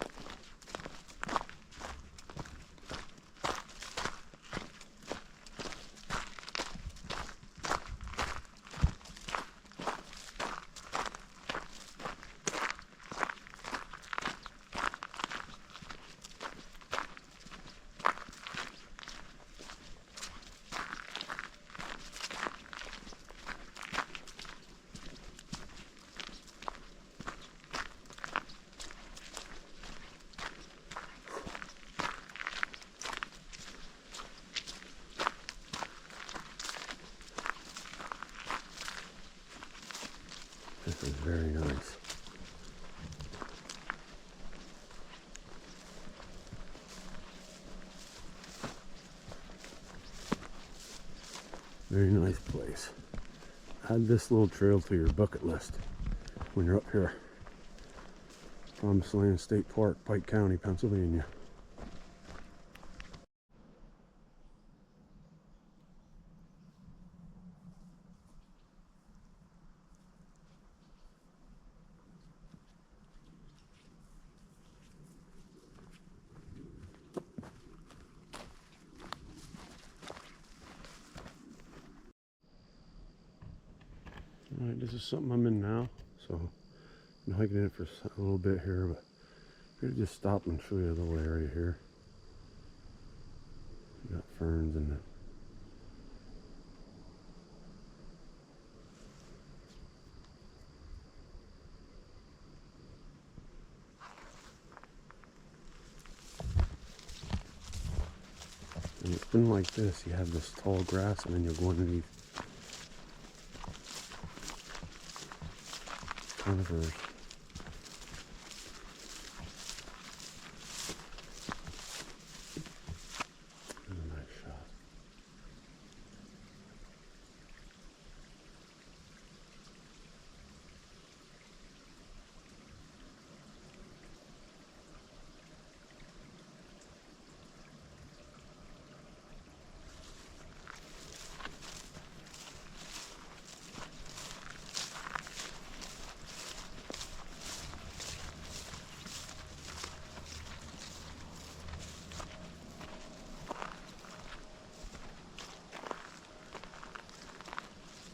This is very nice. Very nice place. Add this little trail to your bucket list when you're up here. Promised Land State Park, Pike County, Pennsylvania. Alright, this is something I'm in now, so I'm hiking in it for a little bit here, but I'm gonna just stop and show you a little area here. You got ferns and it's been like this. You have this tall grass and then you'll go underneath conifers. That's a nice shot.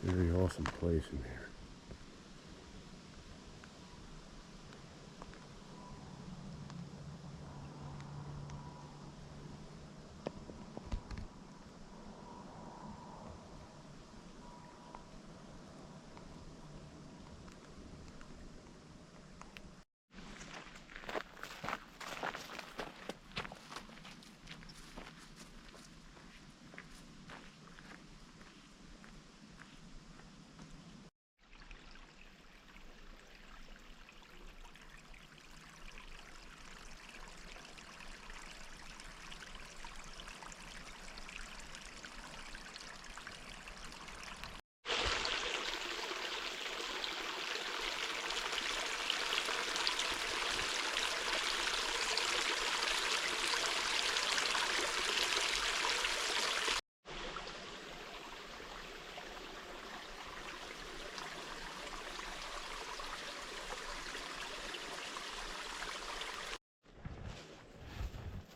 Very awesome place in here.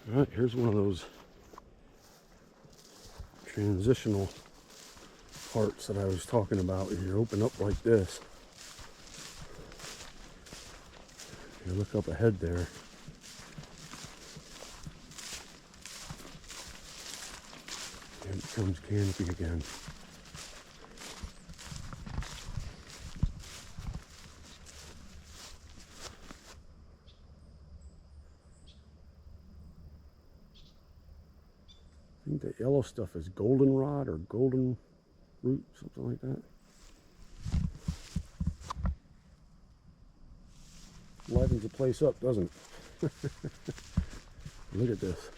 All right, here's one of those transitional parts that I was talking about. You open up like this. You look up ahead there. And it becomes canopy again. I think that yellow stuff is goldenrod or golden root, something like that. Livens the place up, doesn't it? Look at this.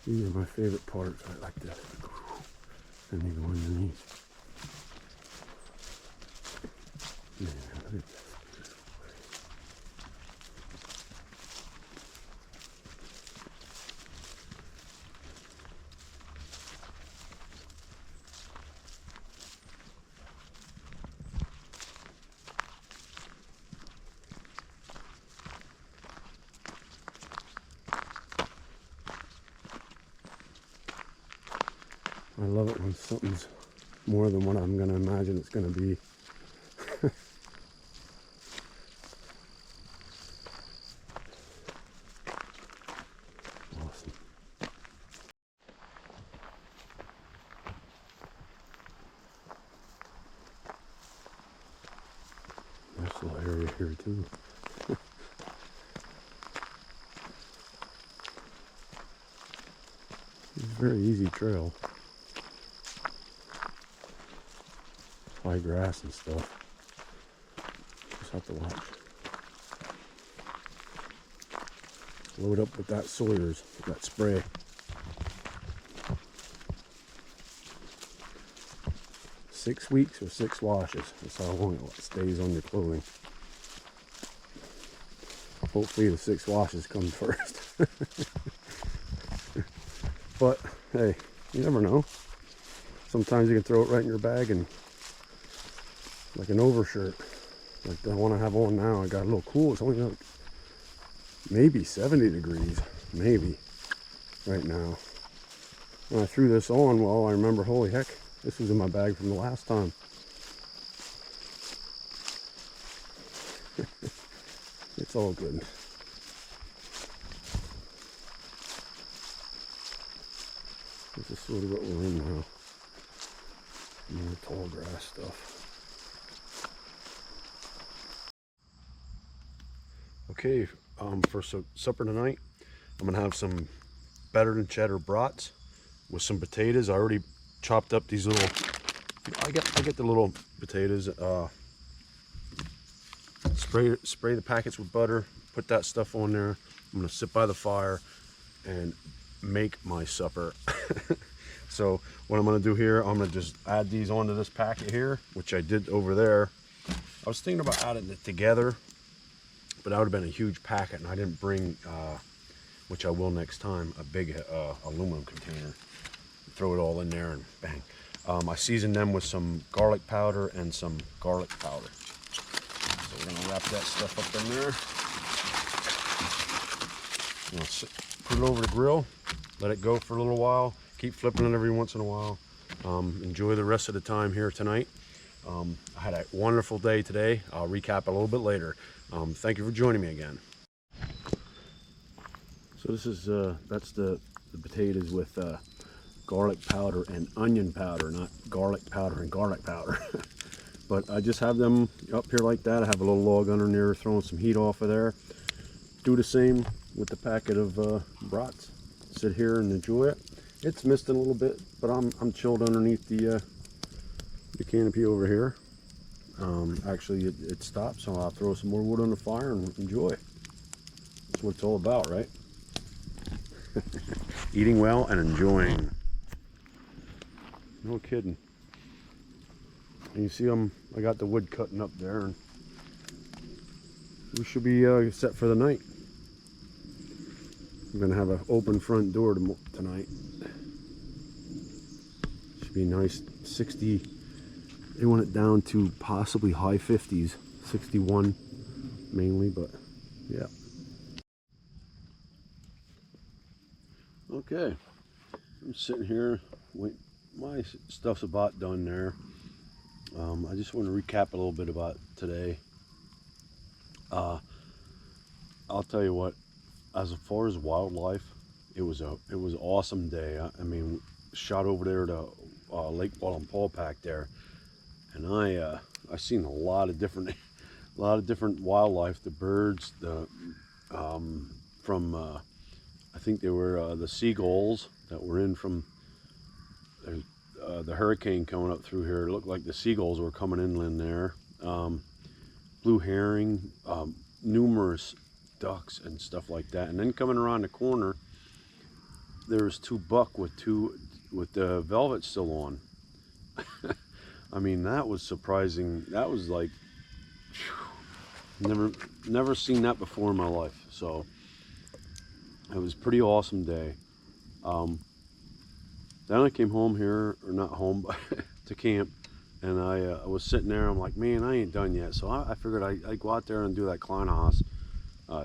These are my favorite parts. I like this. And they go underneath. Man, look at this. I love it when something's more than what I'm going to imagine it's going to be. Awesome. Nice little area here too. It's a very easy trail. high grass and stuff. Just have to watch. Load up with that Sawyer's, that spray. Six weeks or 6 washes. That's how long it stays on your clothing. Hopefully the 6 washes come first. But hey, you never know. Sometimes you can throw it right in your bag and like an overshirt. Like the one I have on now, I got a little cool. It's only like maybe 70 degrees, maybe right now. When I threw this on, well, I remember, holy heck, this was in my bag from the last time. It's all good. This is sort of what we're in now. More tall grass stuff. Okay, for supper tonight, I'm gonna have some better than cheddar brats with some potatoes. I already chopped up these little. I get the little potatoes. Spray the packets with butter. Put that stuff on there. I'm gonna sit by the fire and make my supper. So what I'm gonna do here, I'm gonna just add these onto this packet here, which I did over there. I was thinking about adding it together, but that would have been a huge packet, and I didn't bring, which I will next time, a big aluminum container. Throw it all in there and bang. I seasoned them with some garlic powder and some garlic powder. So we're gonna wrap that stuff up in there. Put it over the grill, let it go for a little while. Keep flipping it every once in a while. Enjoy the rest of the time here tonight. I had a wonderful day today. I'll recap a little bit later. Thank you for joining me again. So this is that's the potatoes with garlic powder and onion powder, not garlic powder and garlic powder. But I just have them up here like that. I have a little log under there, throwing some heat off of there. Do the same with the packet of brats. Sit here and enjoy it. It's misting a little bit, but I'm chilled underneath the canopy over here. Actually, it stopped, so I'll throw some more wood on the fire and enjoy. That's what it's all about, right? Eating well and enjoying. No kidding. And you see I got the wood cutting up there, and we should be set for the night. I'm gonna have an open front door tonight. Should be nice. 60. They want it down to possibly high 50s, 61 mainly, but yeah. Okay, I'm sitting here. Wait, my stuff's about done there. I just want to recap a little bit about today. I'll tell you what. As far as wildlife, it was an awesome day. I mean, shot over there to Lake Wallenpaupack there, and I seen a lot of different wildlife. The birds, from I think they were the seagulls that were in from the hurricane coming up through here. It looked like the seagulls were coming inland there. Blue herring, numerous ducks and stuff like that. And then coming around the corner, there was 2 buck with the velvet still on. I mean, that was surprising. That was like, never seen that before in my life. So it was a pretty awesome day. Then I came home here, or not home, but to camp, and I was sitting there. I'm like, man, I ain't done yet. So I figured I'd go out there and do that Kleinhaus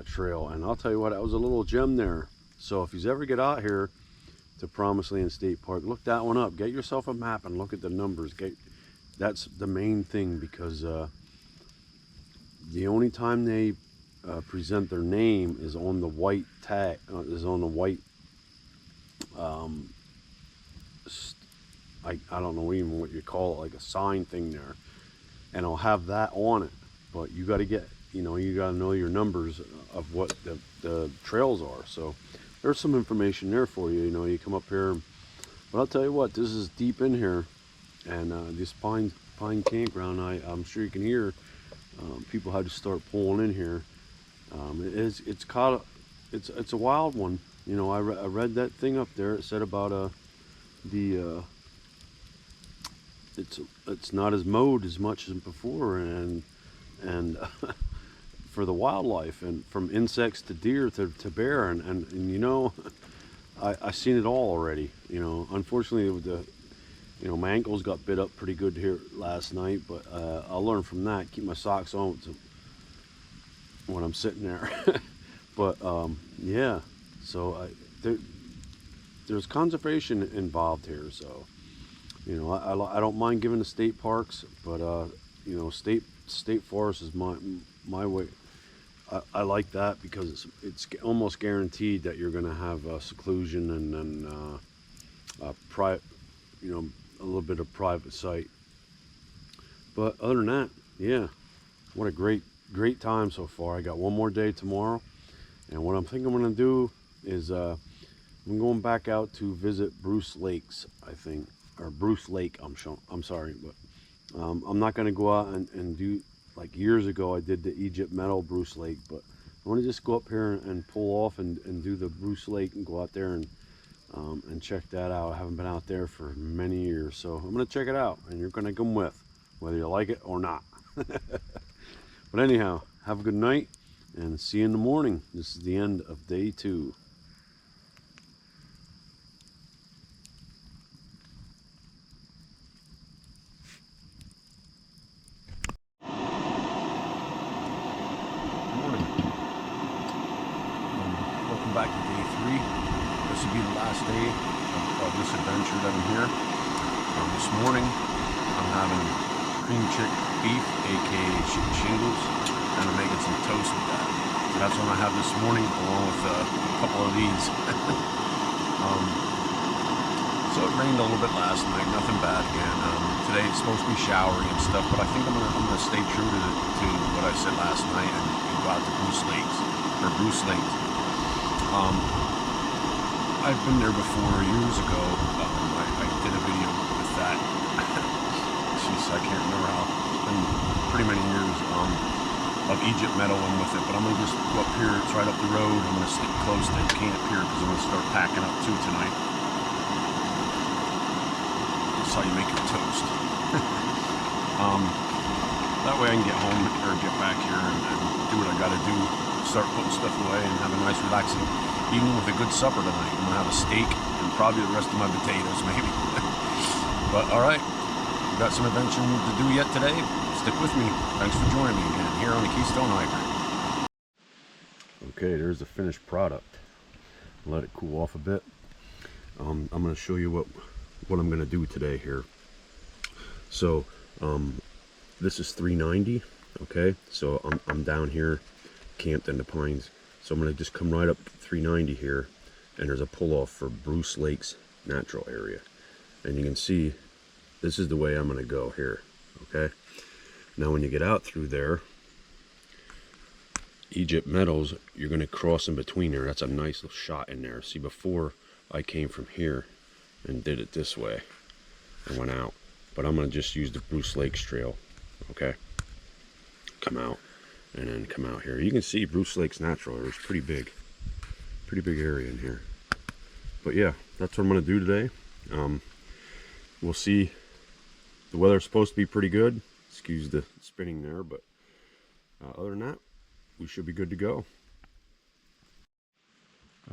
trail, and I'll tell you what, that was a little gem there. So if you ever get out here to Promised Land State Park, look that one up. Get yourself a map and look at the numbers. That's the main thing, because the only time they present their name is on the white tag, I don't know even what you call it, like a sign thing there, and I'll have that on it. But you got to get, you got to know your numbers of what the trails are. So there's some information there for you. You come up here, but I'll tell you what, this is deep in here. And this Pine Campground, I'm sure you can hear people had to start pulling in here. It's a wild one. You know, I read that thing up there. It said about it's not as mowed as much as before, and for the wildlife, and from insects to deer to bear, and you know, I seen it all already. You know, unfortunately my ankles got bit up pretty good here last night, but I'll learn from that. Keep my socks on when I'm sitting there. But yeah, so there's conservation involved here. So you know, I don't mind giving to state parks, but you know, state forest is my way. I like that because it's almost guaranteed that you're going to have seclusion and private, you know, a little bit of private site. But other than that, yeah, what a great time so far. I got one more day tomorrow, and what I'm thinking I'm going to do is I'm going back out to visit Bruce Lakes, I think, or Bruce Lake. I'm sorry, but I'm not going to go out and do like years ago I did the Egypt Meadow Bruce Lake, but I want to just go up here and pull off and do the Bruce Lake and go out there and check that out. I haven't been out there for many years, so I'm going to check it out, and you're going to come with, whether you like it or not. But anyhow, have a good night, and see you in the morning. This is the end of day 2. Welcome back to day 3. This will be the last day of this adventure that I'm here. This morning I'm having cream chick beef, aka shingles, and I'm making some toast with that. So that's what I have this morning, along with a couple of these. So it rained a little bit last night, nothing bad again. Today it's supposed to be showery and stuff, but I think I'm gonna stay true to what I said last night and go out to Bruce Lakes. I've been there before years ago. I did a video with that. Jeez, I can't remember how. It's been pretty many years of Egypt Meadow and with it, but I'm gonna just go up here. It's right up the road. I'm gonna stick close to camp here because I'm gonna start packing up too tonight. That's how you make your toast. That way I can get home or get back here and do what I gotta do. Start putting stuff away and have a nice relaxing evening with a good supper tonight. I'm gonna have a steak and probably the rest of my potatoes maybe. But alright, we've got some adventure to do yet today. Stick with me. Thanks for joining me again here on the Keystone Hiker. Okay, there's the finished product. Let it cool off a bit. I'm gonna show you what I'm gonna do today here. So this is 390. Okay, so I'm down here camped in the Pines, so I'm going to just come right up 390 here, and there's a pull-off for Bruce Lake's natural area, and you can see this is the way I'm going to go here. Okay, now when you get out through there, Egypt Meadows, you're going to cross in between there. That's a nice little shot in there. See, before I came from here and did it this way and went out, but I'm going to just use the Bruce Lakes trail. Okay, come out and then come out here. You can see Bruce Lake's natural area is pretty big area in here. But yeah, that's what I'm going to do today. We'll see. The weather's supposed to be pretty good. Excuse the spinning there, but other than that, we should be good to go.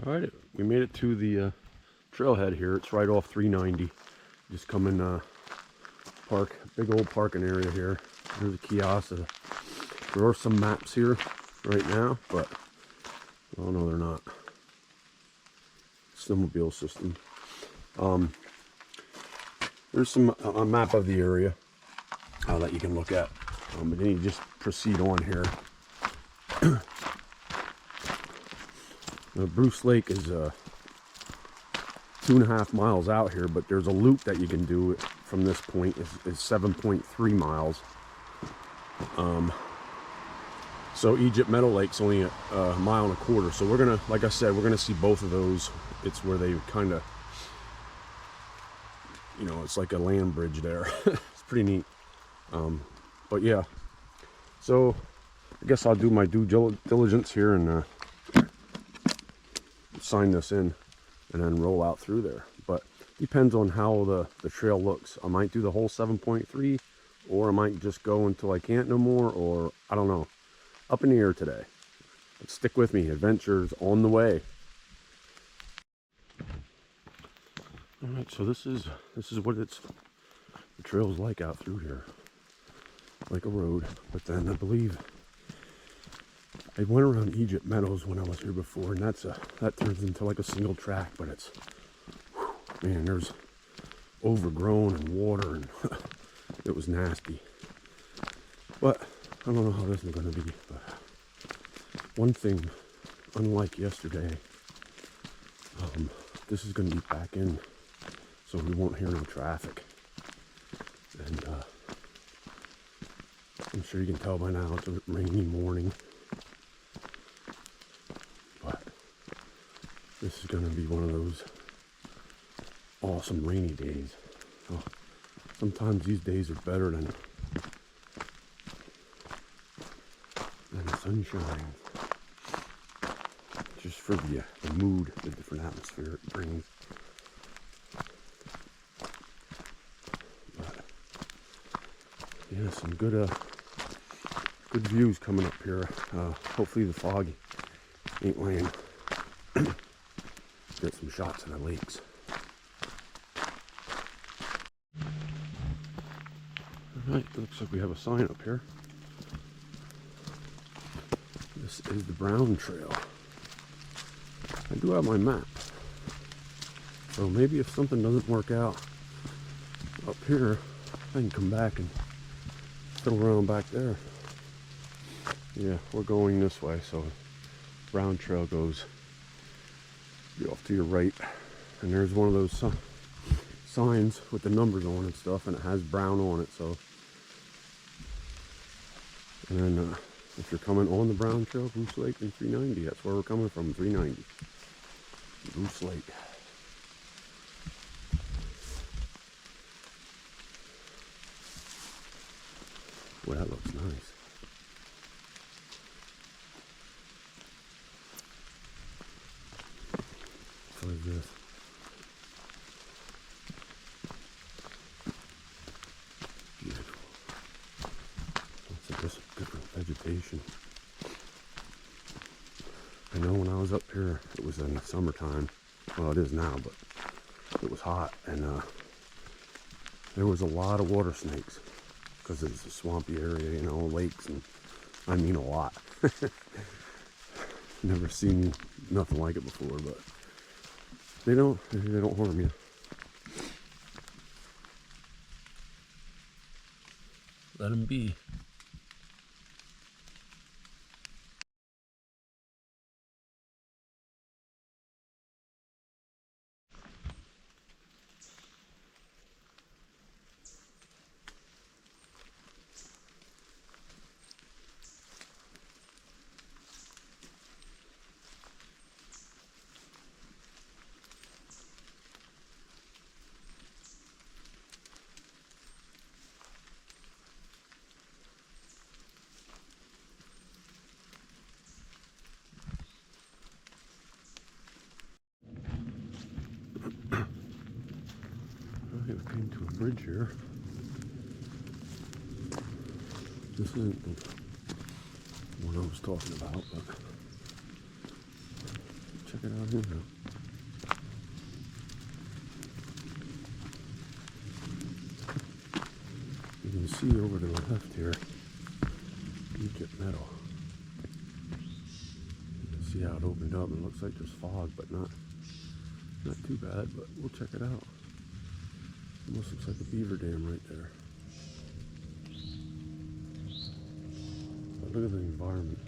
All right, we made it to the trailhead here. It's right off 390. Just come in park, big old parking area here. There's a kiosk. There are some maps here right now, but oh no, they're not. Snowmobile system. There's a map of the area that you can look at, but then you just proceed on here. Now, Bruce Lake is 2.5 miles out here, but there's a loop that you can do from this point. Is 7.3 miles. So Egypt Meadow Lake's only a 1.25 miles. So we're gonna, like I said, we're gonna see both of those. It's where they kind of you know, it's like a land bridge there. It's pretty neat. But yeah, so I guess I'll do my due diligence here and sign this in and then roll out through there. But depends on how the trail looks. I might do the whole 7.3, or I might just go until I can't no more, or I don't know. Up in the air today. But stick with me, adventures on the way. All right, so this is what the trail's like out through here, like a road. But then I believe I went around Egypt Meadows when I was here before, and that turns into like a single track. But it's, whew, man, there's overgrown and water, and it was nasty. But I don't know how this is going to be. But one thing, unlike yesterday, this is going to be back in, so we won't hear no traffic. And I'm sure you can tell by now it's a rainy morning. But this is going to be one of those awesome rainy days. Oh, sometimes these days are better than the sunshine. Just for the mood, the different atmosphere it brings. But yeah, some good views coming up here. Hopefully the fog ain't laying. Get some shots of the lakes. Alright, looks like we have a sign up here. This is the Brown Trail. I do have my map, so maybe if something doesn't work out up here, I can come back and fiddle around back there. Yeah, we're going this way, so Brown Trail goes off to your right, and there's one of those signs with the numbers on and stuff, and it has Brown on it. So, and then if you're coming on the Brown Trail, Goose Lake and 390, that's where we're coming from, 390. Goose Lake. Well, that looks nice. What is this? Beautiful. Lots of different vegetation. I know when I was up here, it was in the summertime. Well, it is now, but it was hot, and there was a lot of water snakes because it's a swampy area, you know, lakes, and I mean a lot. Never seen nothing like it before, but they don't harm you. Let them be. Okay, we came to a bridge here. This isn't the one I was talking about, but check it out here now. You can see over to the left here, Egypt Meadow. You can see how it opened up, and it looks like there's fog, but not too bad, but we'll check it out. Almost looks like a beaver dam right there. But look at the environment.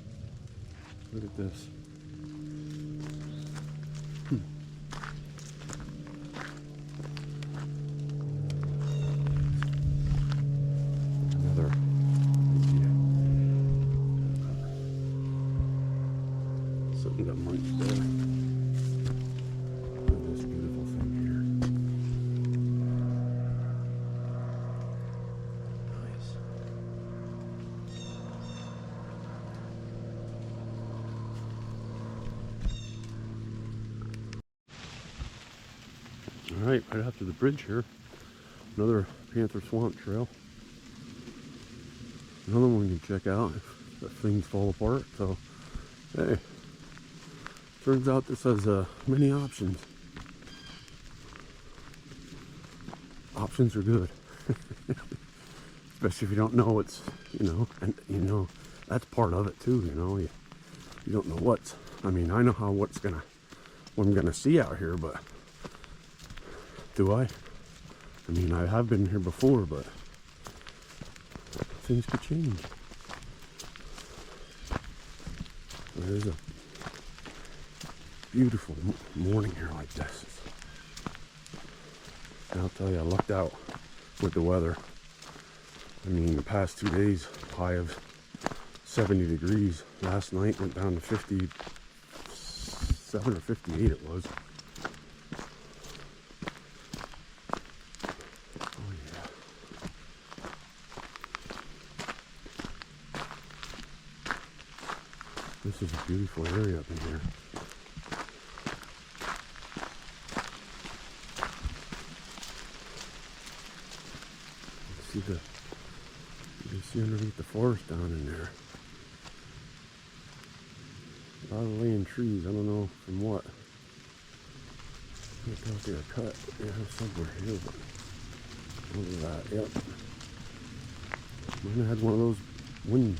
Look at this. Another something got munched there. Look at this beautiful thing here. right after the bridge here, another Panther Swamp Trail. Another one you can check out if things fall apart. So, hey, turns out this has many options. Options are good. Especially if you don't know what's, and that's part of it too, you don't know what's, I mean, I know what I'm gonna see out here, but do I? I mean, I have been here before, but things could change. There's a beautiful morning here like this. And I'll tell you, I lucked out with the weather. I mean, the past 2 days, high of 70 degrees. Last night went down to 57 or 58 it was. Oh yeah. This is a beautiful area up in here. You can see underneath the forest down in there. A lot of laying trees. I don't know from what. Look out there, cut. Yeah, somewhere here, but look at that. Yep. Might have had one of those windstorms.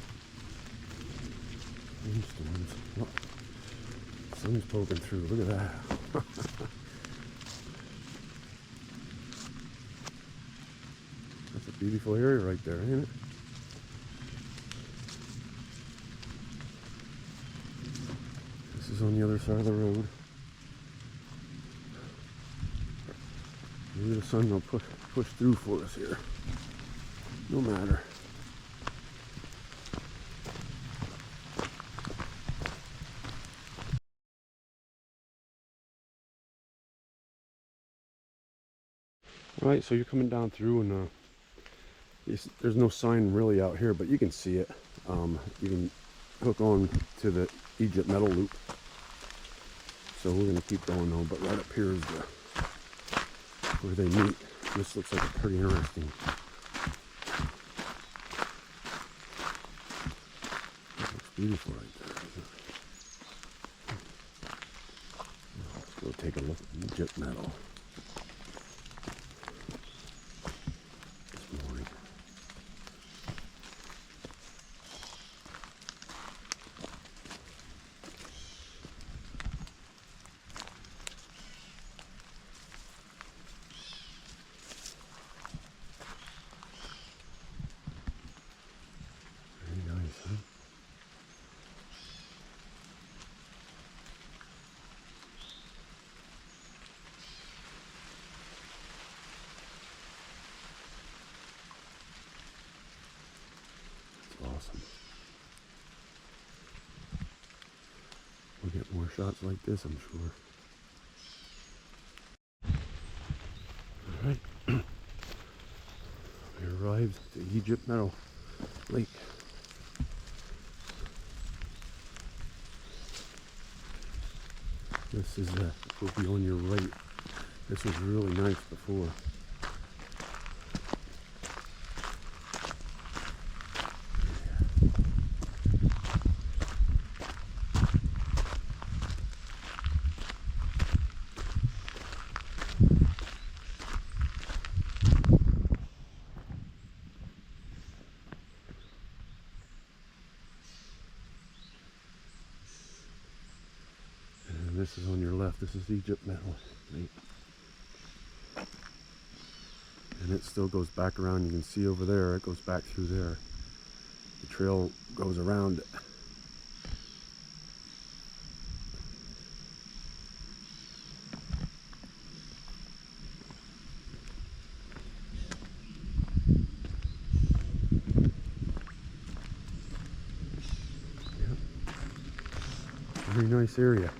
Oh, sun's poking through. Look at that. That's a beautiful area right there, ain't it? This is on the other side of the road. Maybe the sun will push through for us here. No matter. Alright, so you're coming down through and there's no sign really out here, but you can see it. You can hook on to the Egypt metal loop. So we're going to keep going though, but right up here is where they meet. This looks like a pretty interesting. That looks beautiful right there, isn't it? Let's go take a look at Egypt metal. Awesome. We'll get more shots like this, I'm sure. Alright. We arrived at the Egypt Meadow Lake. This is will be on your right. This was really nice before. This is on your left. This is Egypt metal. Right? And it still goes back around. You can see over there, it goes back through there. The trail goes around it. Yep. Very nice area.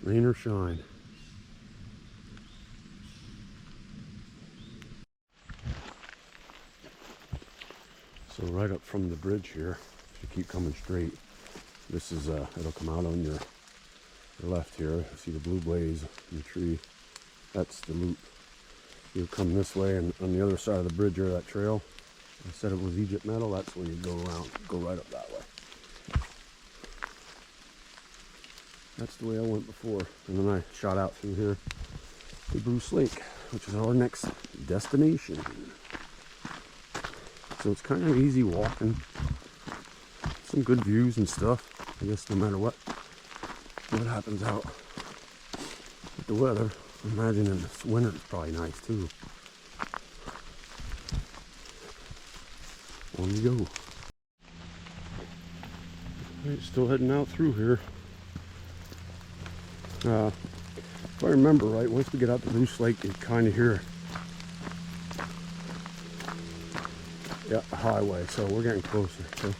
Rain or shine. So right up from the bridge here, if you keep coming straight, this is it'll come out on your left here. See the blue blaze in the tree. That's the loop. You'll come this way, and on the other side of the bridge or that trail, I said it was Egypt metal. That's when you go around, go right up that way. That's the way I went before, and then I shot out through here to Bruce Lake, which is our next destination. So it's kind of easy walking, some good views and stuff. I guess no matter what happens out with the weather. I imagine in this winter it's probably nice too. On we go. Alright, still heading out through here. If I remember right, once we get out to Bruce Lake, you kind of hear a highway, so we're getting closer. So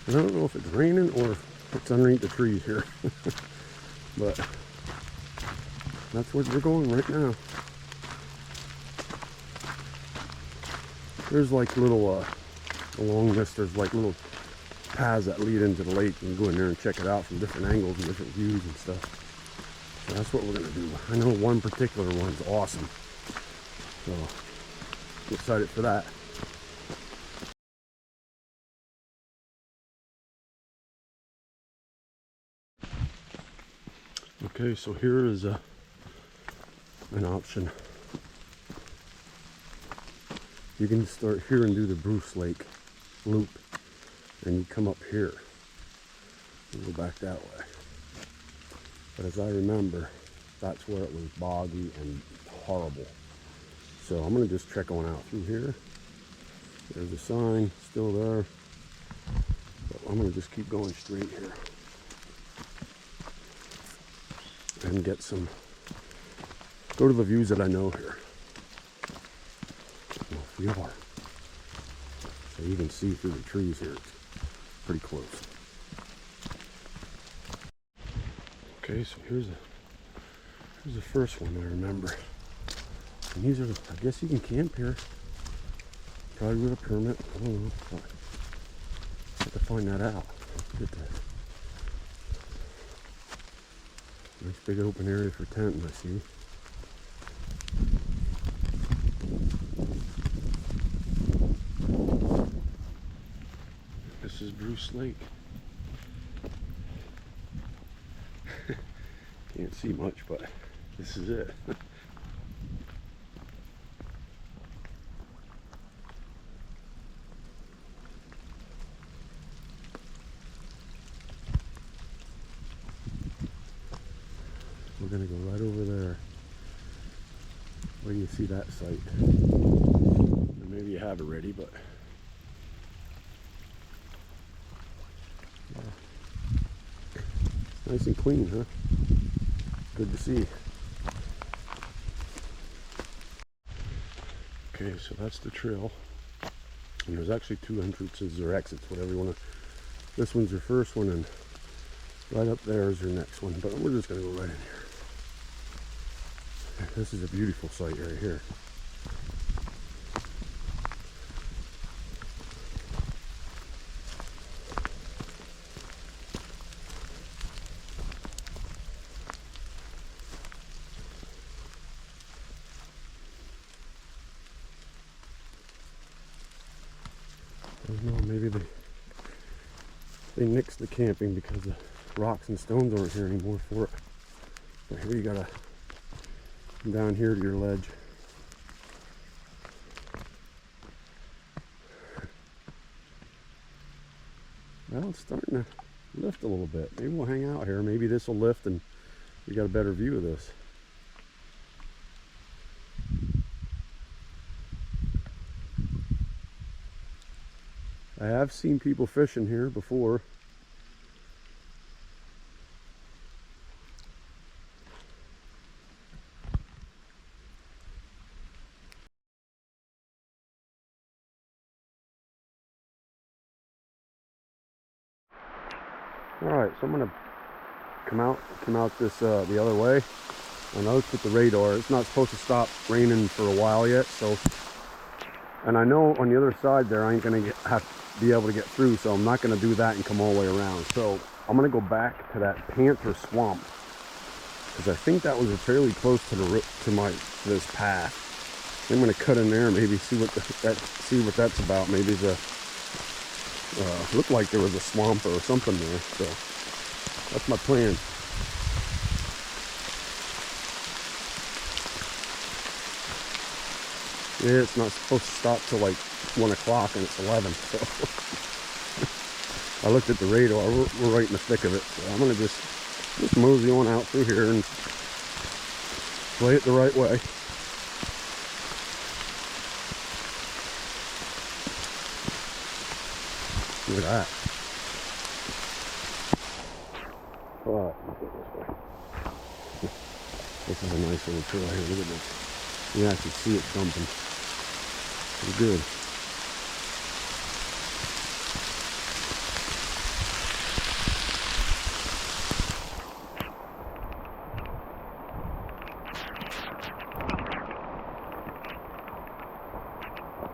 I don't know if it's raining or if it's underneath the trees here, but that's where we're going right now. There's like little along this, there's like little paths that lead into the lake. You can go in there and check it out from different angles and different views and stuff. So that's what we're gonna do. I know one particular one's awesome, so I'm excited for that. Okay, so here is an option. You can start here and do the Bruce Lake loop, and you come up here and go back that way. But as I remember, that's where it was boggy and horrible. So I'm gonna just check on out through here. There's a sign still there, but I'm gonna just keep going straight here and get some, go to the views that I know here. Well, so you can see through the trees here. It's pretty close. Okay, so here's the first one I remember. And these are, I guess you can camp here. Probably with a permit. I don't know. But I have to find that out. Look at that. Nice big open area for tenting, I see. This is Bruce Lake. Can't see much, but this is it. We're gonna go right over there. Where do you see that site? Or maybe you have already, but yeah. It's nice and clean, huh? Good to see. Okay, so that's the trail. And there's actually two entrances or exits, whatever you want to. This one's your first one, and right up there is your next one. But we're just going to go right in here. This is a beautiful site right here. I don't know, maybe they nixed the camping because the rocks and stones aren't here anymore for it. But here you gotta come down here to your ledge. Well, it's starting to lift a little bit. Maybe we'll hang out here. Maybe this will lift and we got a better view of this. I have seen people fishing here before. Alright, so I'm gonna come out this the other way. I noticed with the radar it's not supposed to stop raining for a while yet, so, and I know on the other side there I ain't gonna be able to get through, so I'm not gonna do that and come all the way around. So I'm gonna go back to that Panther Swamp because I think that was fairly close to this path. I'm gonna cut in there, maybe see what that's about. Maybe the looked like there was a swamp or something there. So that's my plan. Yeah, it's not supposed to stop till like 1 o'clock and it's 11. So I looked at the radar. We're right in the thick of it. So I'm gonna just mosey on out through here and play it the right way. Look at that. Oh, this is a nice little trail here. Look at this. You actually see it dumping. Pretty good.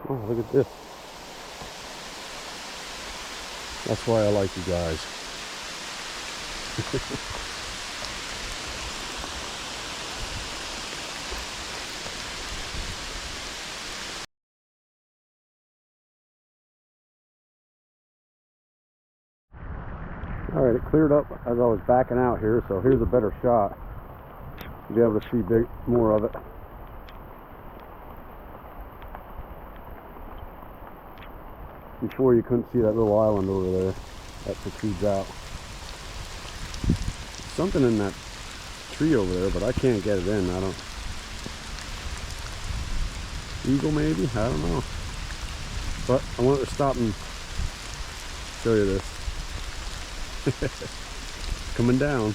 Oh, look at this. That's why I like you guys. All right, it cleared up as I was backing out here, so here's a better shot. You'll be able to see more of it. Before you couldn't see that little island over there that protrudes out. Something in that tree over there, but I can't get it in. I don't. Eagle maybe? I don't know. But I wanted to stop and show you this. Coming down.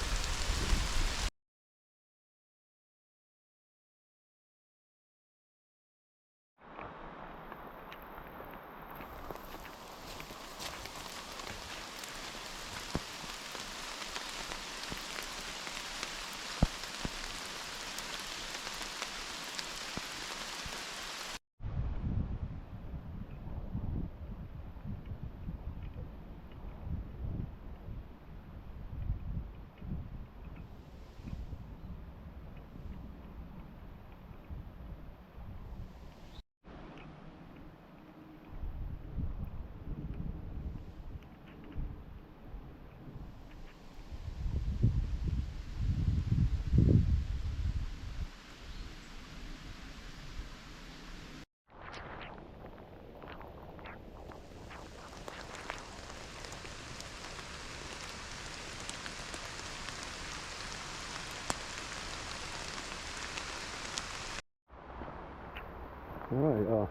Alright,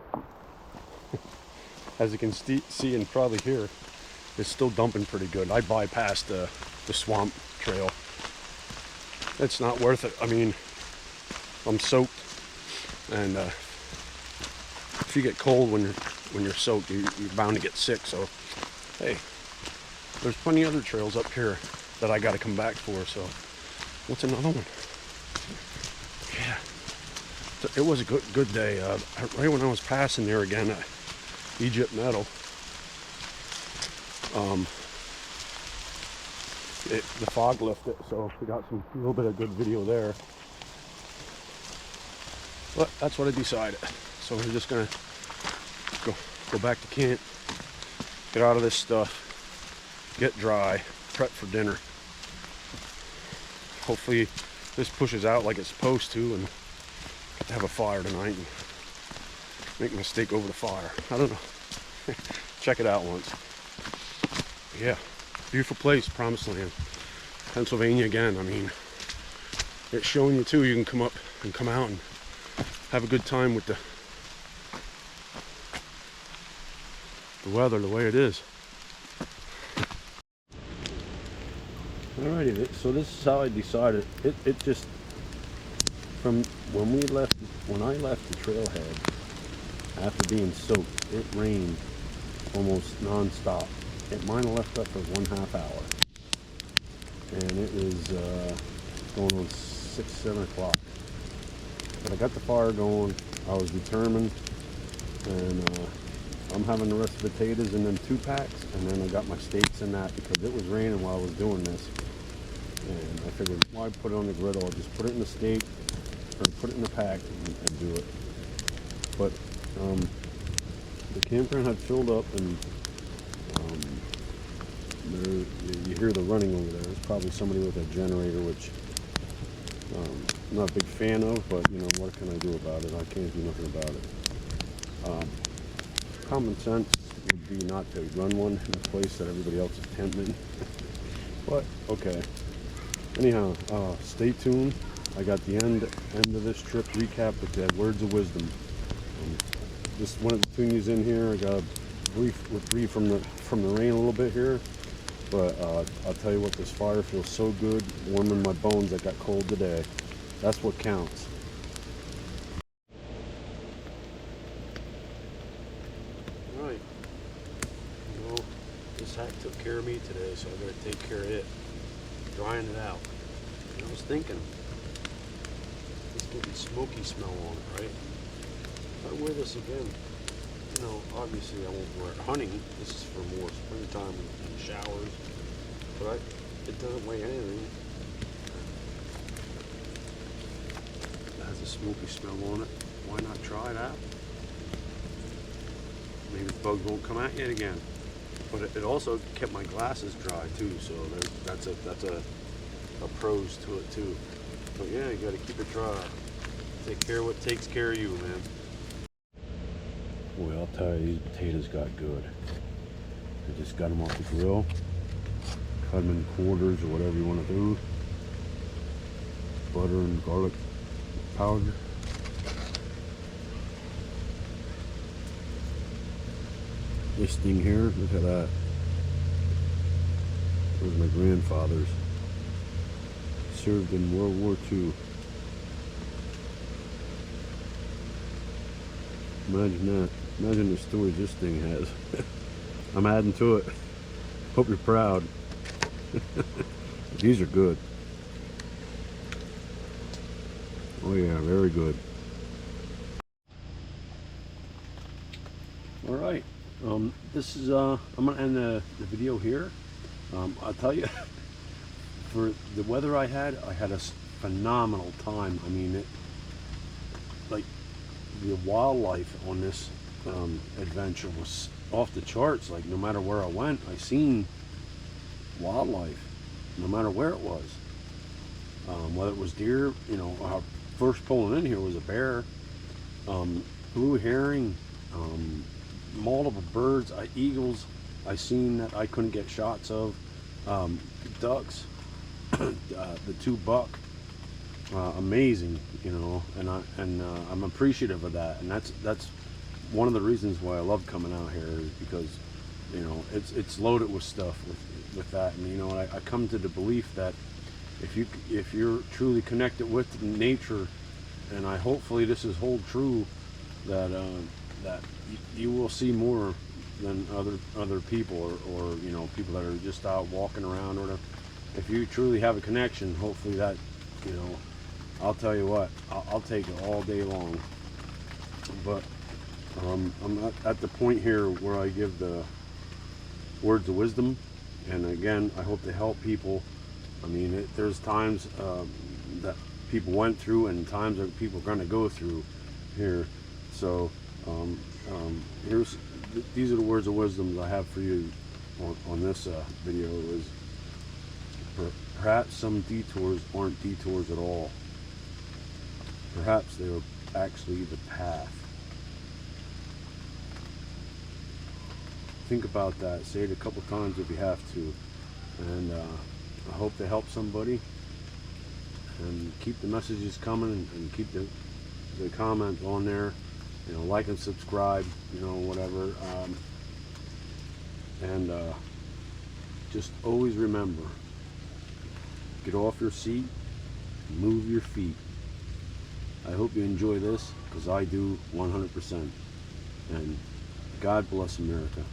as you can see and probably hear, it's still dumping pretty good. I bypassed the swamp trail. It's not worth it. I mean, I'm soaked, and if you get cold when you're soaked, you're bound to get sick. So, hey, there's plenty of other trails up here that I got to come back for. So, what's another one? Yeah. It was a good day. Right when I was passing there again at Egypt Meadow, the fog lifted, so we got a little bit of good video there. But that's what I decided. So we're just gonna go back to camp, get out of this stuff, get dry, prep for dinner. Hopefully this pushes out like it's supposed to, and to have a fire tonight and make my steak over the fire. I don't know. Check it out once. Yeah, beautiful place, Promised Land, Pennsylvania again. I mean, it's showing you too. You can come up and come out and have a good time with the weather the way it is. Alrighty, so this is how I decided. It just, from when I left the trailhead, after being soaked, it rained almost non-stop. It might have left up for 1/2 hour, and it was going on 6-7 o'clock. But I got the fire going. I was determined, and I'm having the rest of the potatoes in them 2-packs, and then I got my steaks in that because it was raining while I was doing this. And I figured, why put it on the griddle? I'll just put it in the steak, or put it in the pack and do it. But the campground had filled up, and you hear the running over there. There's probably somebody with a generator, which I'm not a big fan of, but you know, what can I do about it? I can't do nothing about it. Common sense would be not to run one in a place that everybody else is tenting. But okay. Anyhow, stay tuned. I got the end of this trip recap with the words of wisdom. Just wanted to tune these in here. I got a reprieve from the rain a little bit here, but I'll tell you what, this fire feels so good, warming my bones that got cold today. That's what counts. All right. Well, this hat took care of me today, so I gotta take care of it. Drying it out. And I was thinking, it's getting smoky smell on it, right? If I wear this again, you know, obviously I won't wear it hunting. This is for more springtime and showers, but it doesn't weigh anything. It has a smoky smell on it. Why not try that? Maybe the bugs won't come out yet again. But it also kept my glasses dry too, so that's a pros to it too. But yeah, you gotta keep it dry. Take care of what takes care of you, man. Boy, I'll tell you, these potatoes got good. I just got them off the grill, cut them in quarters or whatever you want to do. Butter and garlic powder. This thing here, look at that. It was my grandfather's. Served in World War II. Imagine that. Imagine the stories this thing has. I'm adding to it. Hope you're proud. These are good. Oh yeah, very good. All right. This is I'm gonna end the video here. I'll tell you, for the weather I had a phenomenal time. I mean, like the wildlife on this adventure was off the charts. Like no matter where I went, I seen wildlife, no matter where it was. Whether it was deer, you know, our first pulling in here was a bear, blue heron, multiple birds, eagles. I seen that I couldn't get shots of, ducks, the 2 buck, amazing, you know, and I'm appreciative of that, and that's one of the reasons why I love coming out here, is because, you know, it's loaded with stuff with that, and you know, I come to the belief that if you're truly connected with nature, and hopefully this is hold true, that that you will see more than other people, or you know, people that are just out walking around, or whatever. If you truly have a connection, hopefully that, you know, I'll tell you what, I'll take it all day long. But I'm at the point here where I give the words of wisdom, and again, I hope to help people. I mean, there's times that people went through, and times that people are going to go through here. So these are the words of wisdom I have for you on this video. Is perhaps some detours aren't detours at all. Perhaps they are actually the path. Think about that. Say it a couple times if you have to. And I hope to help somebody. And keep the messages coming, and keep the comments on there. You know, like and subscribe, you know, whatever. And just always remember, get off your seat, move your feet. I hope you enjoy this, because I do 100%. And God bless America.